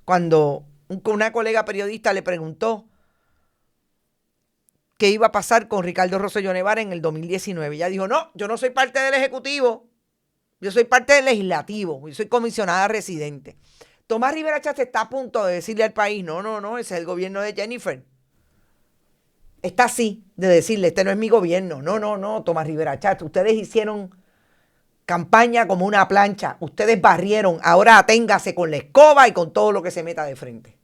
cuando una colega periodista le preguntó qué iba a pasar con Ricardo Rosselló Nevares en el 2019. Ella dijo, no, yo no soy parte del Ejecutivo, yo soy parte del Legislativo, yo soy comisionada residente. Tomás Rivera Chatz está a punto de decirle al país, no, ese es el gobierno de Jennifer. Está así de decirle, este no es mi gobierno. No, Tomás Rivera Chatz, ustedes hicieron campaña como una plancha, ustedes barrieron, ahora aténgase con la escoba y con todo lo que se meta de frente.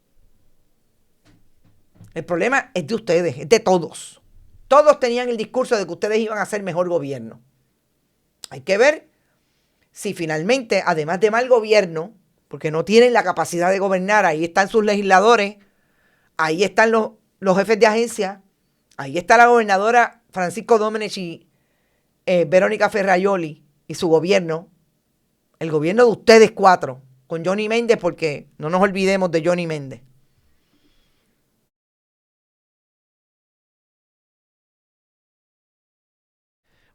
El problema es de ustedes, es de todos. Todos tenían el discurso de que ustedes iban a hacer mejor gobierno. Hay que ver si finalmente, además de mal gobierno, porque no tienen la capacidad de gobernar, ahí están sus legisladores, ahí están los jefes de agencia, ahí está la gobernadora Francisco Domenech y Verónica Ferraioli y su gobierno, el gobierno de ustedes cuatro, con Johnny Méndez, porque no nos olvidemos de Johnny Méndez.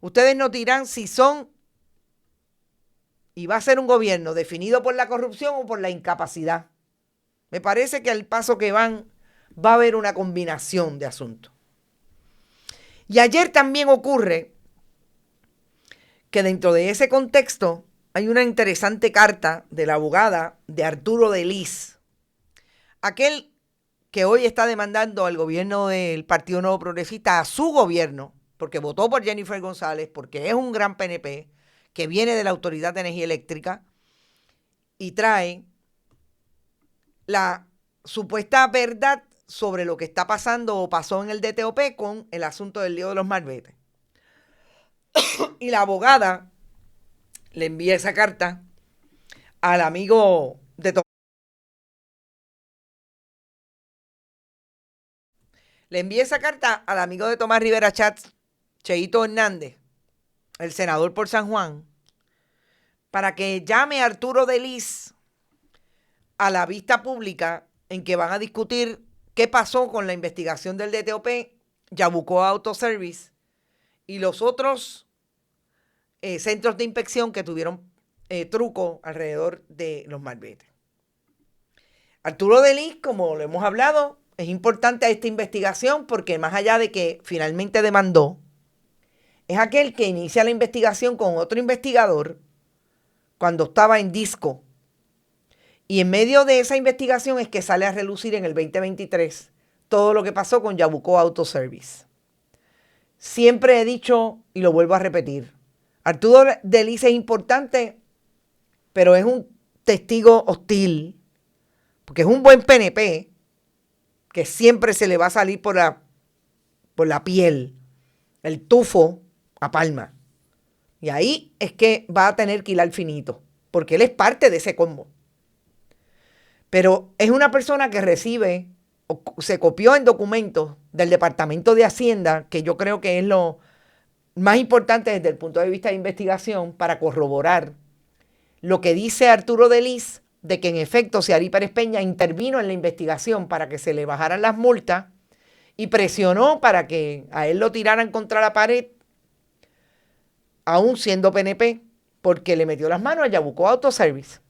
Ustedes nos dirán si son y va a ser un gobierno definido por la corrupción o por la incapacidad. Me parece que al paso que van va a haber una combinación de asuntos. Y ayer también ocurre que dentro de ese contexto hay una interesante carta de la abogada de Arturo Delis, aquel que hoy está demandando al gobierno del Partido Nuevo Progresista, a su gobierno, porque votó por Jennifer González, porque es un gran PNP, que viene de la Autoridad de Energía Eléctrica y trae la supuesta verdad sobre lo que está pasando o pasó en el DTOP con el asunto del lío de los malbetes. Y la abogada le envía esa carta al amigo de Tomás. Le envía esa carta al amigo de Tomás Rivera Chatz, Cheito Hernández, el senador por San Juan, para que llame a Arturo Delis a la vista pública en que van a discutir qué pasó con la investigación del DTOP, Yabucoa Auto Service y los otros centros de inspección que tuvieron truco alrededor de los malbetes. Arturo Delis, como lo hemos hablado, es importante a esta investigación porque más allá de que finalmente demandó, es aquel que inicia la investigación con otro investigador cuando estaba en Disco. Y en medio de esa investigación es que sale a relucir en el 2023 todo lo que pasó con Yabucoa Auto Service. Siempre he dicho, y lo vuelvo a repetir, Arturo Delis es importante, pero es un testigo hostil, porque es un buen PNP, que siempre se le va a salir por la piel el tufo a Palma. Y ahí es que va a tener que hilar finito, porque él es parte de ese combo. Pero es una persona que recibe, o se copió en documentos del Departamento de Hacienda, que yo creo que es lo más importante desde el punto de vista de investigación para corroborar lo que dice Arturo Delis, de que en efecto Ciary Pérez Peña intervino en la investigación para que se le bajaran las multas y presionó para que a él lo tiraran contra la pared, aún siendo PNP, porque le metió las manos a Yabucoa Auto Service.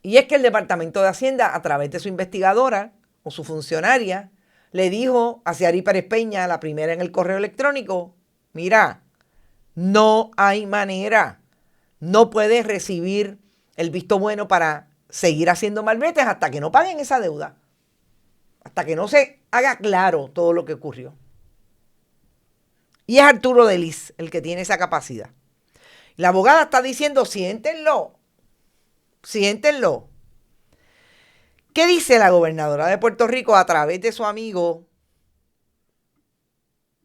Y es que el Departamento de Hacienda, a través de su investigadora o su funcionaria, le dijo a Ciary Pérez Peña, la primera en el correo electrónico, mira, no hay manera, no puedes recibir el visto bueno para seguir haciendo malbetes hasta que no paguen esa deuda, hasta que no se haga claro todo lo que ocurrió. Y es Arturo Delis el que tiene esa capacidad. La abogada está diciendo, siéntenlo. ¿Qué dice la gobernadora de Puerto Rico a través de su amigo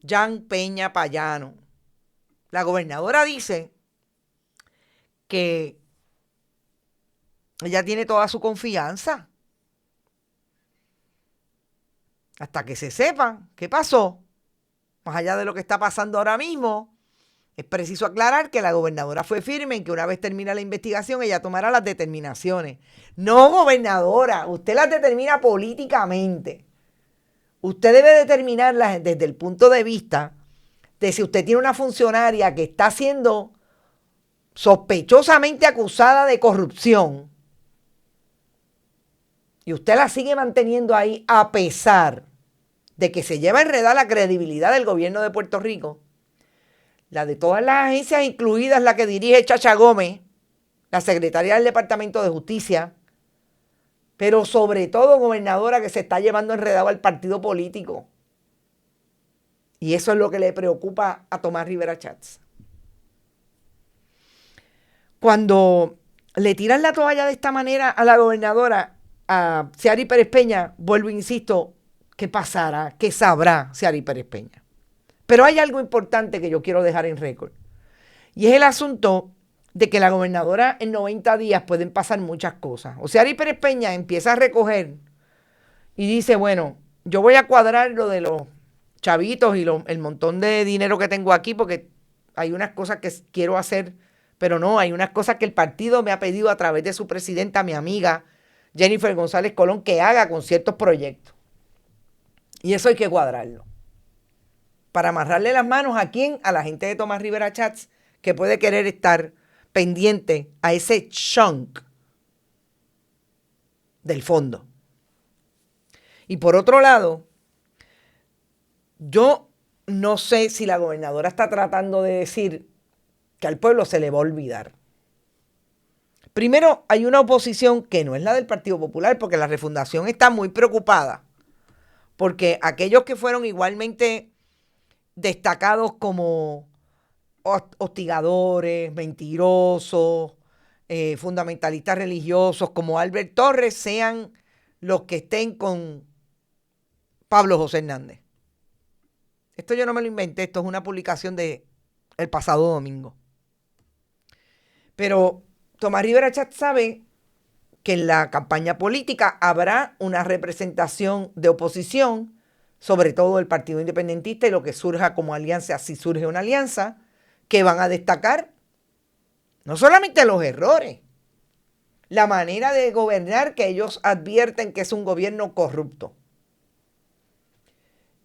Jan Peña Payano? La gobernadora dice que Ella tiene toda su confianza. Hasta que se sepa qué pasó. Más allá de lo que está pasando ahora mismo, es preciso aclarar que la gobernadora fue firme en que una vez termina la investigación, ella tomará las determinaciones. No, gobernadora, usted las determina políticamente. Usted debe determinarlas desde el punto de vista de si usted tiene una funcionaria que está siendo sospechosamente acusada de corrupción y usted la sigue manteniendo ahí a pesar de que se lleva a enredar la credibilidad del gobierno de Puerto Rico, la de todas las agencias, incluidas la que dirige Chacha Gómez, la secretaria del Departamento de Justicia, pero sobre todo, gobernadora, que se está llevando enredado al partido político. Y eso es lo que le preocupa a Tomás Rivera Chats. Cuando le tiran la toalla de esta manera a la gobernadora, a Ciary Pérez Peña, vuelvo e insisto, ¿qué pasará? ¿Qué sabrá Ciary Pérez Peña? Pero hay algo importante que yo quiero dejar en récord. Y es el asunto de que la gobernadora en 90 días pueden pasar muchas cosas. O sea, Ciary Pérez Peña empieza a recoger y dice, bueno, yo voy a cuadrar lo de los chavitos y el montón de dinero que tengo aquí porque hay unas cosas que quiero hacer, pero no, hay unas cosas que el partido me ha pedido a través de su presidenta, mi amiga Jennifer González Colón, que haga con ciertos proyectos. Y eso hay que cuadrarlo. Para amarrarle las manos a quién, a la gente de Tomás Rivera Chats, que puede querer estar pendiente a ese chunk del fondo. Y por otro lado, yo no sé si la gobernadora está tratando de decir que al pueblo se le va a olvidar. Primero, hay una oposición que no es la del Partido Popular, porque la refundación está muy preocupada, porque aquellos que fueron igualmente destacados como hostigadores, mentirosos, fundamentalistas religiosos, como Albert Torres, sean los que estén con Pablo José Hernández. Esto yo no me lo inventé, esto es una publicación del pasado domingo. Pero Tomás Rivera Chats sabe que en la campaña política habrá una representación de oposición, sobre todo el Partido Independentista y lo que surja como alianza, si surge una alianza, que van a destacar no solamente los errores, la manera de gobernar que ellos advierten que es un gobierno corrupto.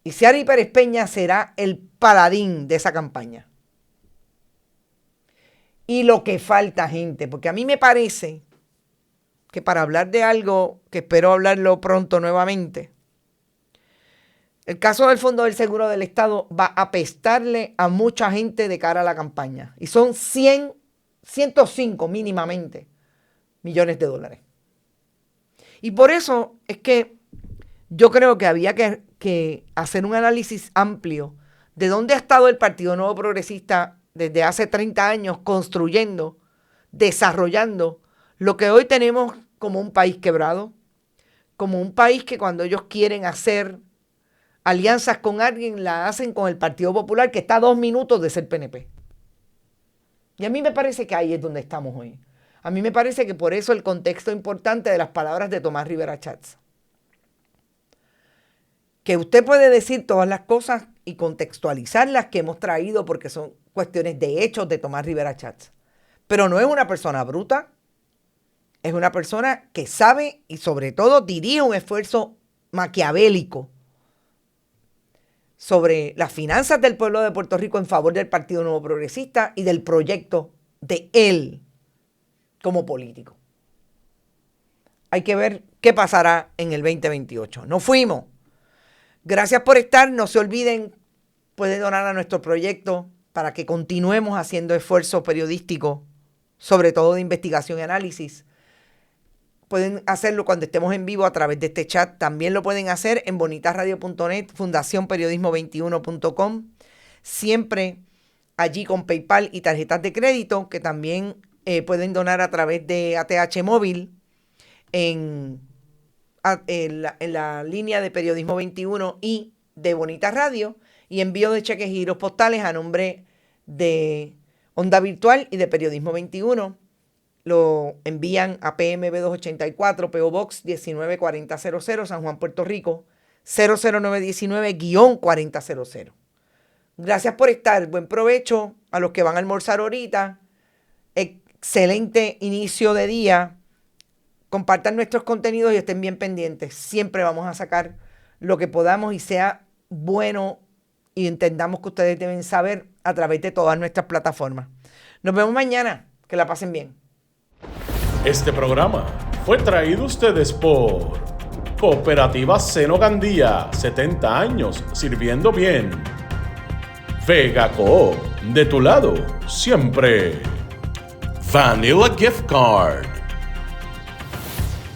Y Ciary Pérez Peña será el paladín de esa campaña. Y lo que falta, gente, porque a mí me parece que para hablar de algo, que espero hablarlo pronto nuevamente, el caso del Fondo del Seguro del Estado va a apestarle a mucha gente de cara a la campaña. Y son 105 mínimamente millones de dólares. Y por eso es que yo creo que había que hacer un análisis amplio de dónde ha estado el Partido Nuevo Progresista desde hace 30 años construyendo, desarrollando lo que hoy tenemos como un país quebrado, como un país que cuando ellos quieren hacer alianzas con alguien, la hacen con el Partido Popular, que está a 2 minutos de ser PNP. Y a mí me parece que ahí es donde estamos hoy. A mí me parece que por eso el contexto importante de las palabras de Tomás Rivera Chats. Que usted puede decir todas las cosas y contextualizarlas que hemos traído porque son cuestiones de hechos de Tomás Rivera Chats. Pero no es una persona bruta, es una persona que sabe y sobre todo dirige un esfuerzo maquiavélico sobre las finanzas del pueblo de Puerto Rico en favor del Partido Nuevo Progresista y del proyecto de él como político. Hay que ver qué pasará en el 2028. Nos fuimos. Gracias por estar. No se olviden, pueden donar a nuestro proyecto para que continuemos haciendo esfuerzos periodísticos, sobre todo de investigación y análisis. Pueden hacerlo cuando estemos en vivo a través de este chat. También lo pueden hacer en bonitasradio.net, fundacionperiodismo21.com. Siempre allí con PayPal y tarjetas de crédito, que también pueden donar a través de ATH Móvil en la línea de Periodismo 21 y de Bonita Radio, y envío de cheques y giros postales a nombre de Onda Virtual y de Periodismo 21. lo envían a PMB 284, PO Box 194000, San Juan, Puerto Rico, 00919-4000. Gracias por estar. Buen provecho a los que van a almorzar ahorita. Excelente inicio de día. Compartan nuestros contenidos y estén bien pendientes. Siempre vamos a sacar lo que podamos y sea bueno y entendamos que ustedes deben saber a través de todas nuestras plataformas. Nos vemos mañana. Que la pasen bien. Este programa fue traído a ustedes por Cooperativa Seno Gandía, 70 años sirviendo bien. Vega Coop, de tu lado, siempre. Vanilla Gift Card.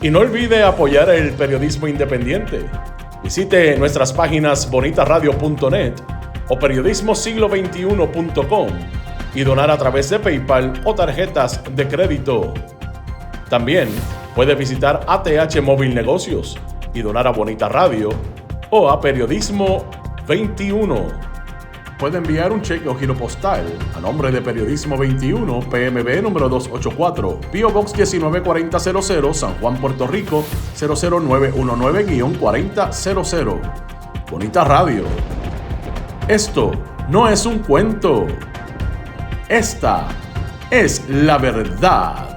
Y no olvide apoyar el periodismo independiente. Visite nuestras páginas bonitasradio.net o periodismosiglo21.com y donar a través de PayPal o tarjetas de crédito. También puede visitar ATH Móvil Negocios y donar a Bonita Radio o a Periodismo 21. Puede enviar un cheque o giro postal a nombre de Periodismo 21, PMB número 284, PO Box 194000, San Juan, Puerto Rico, 00919-4000. Bonita Radio. Esto no es un cuento. Esta es la verdad.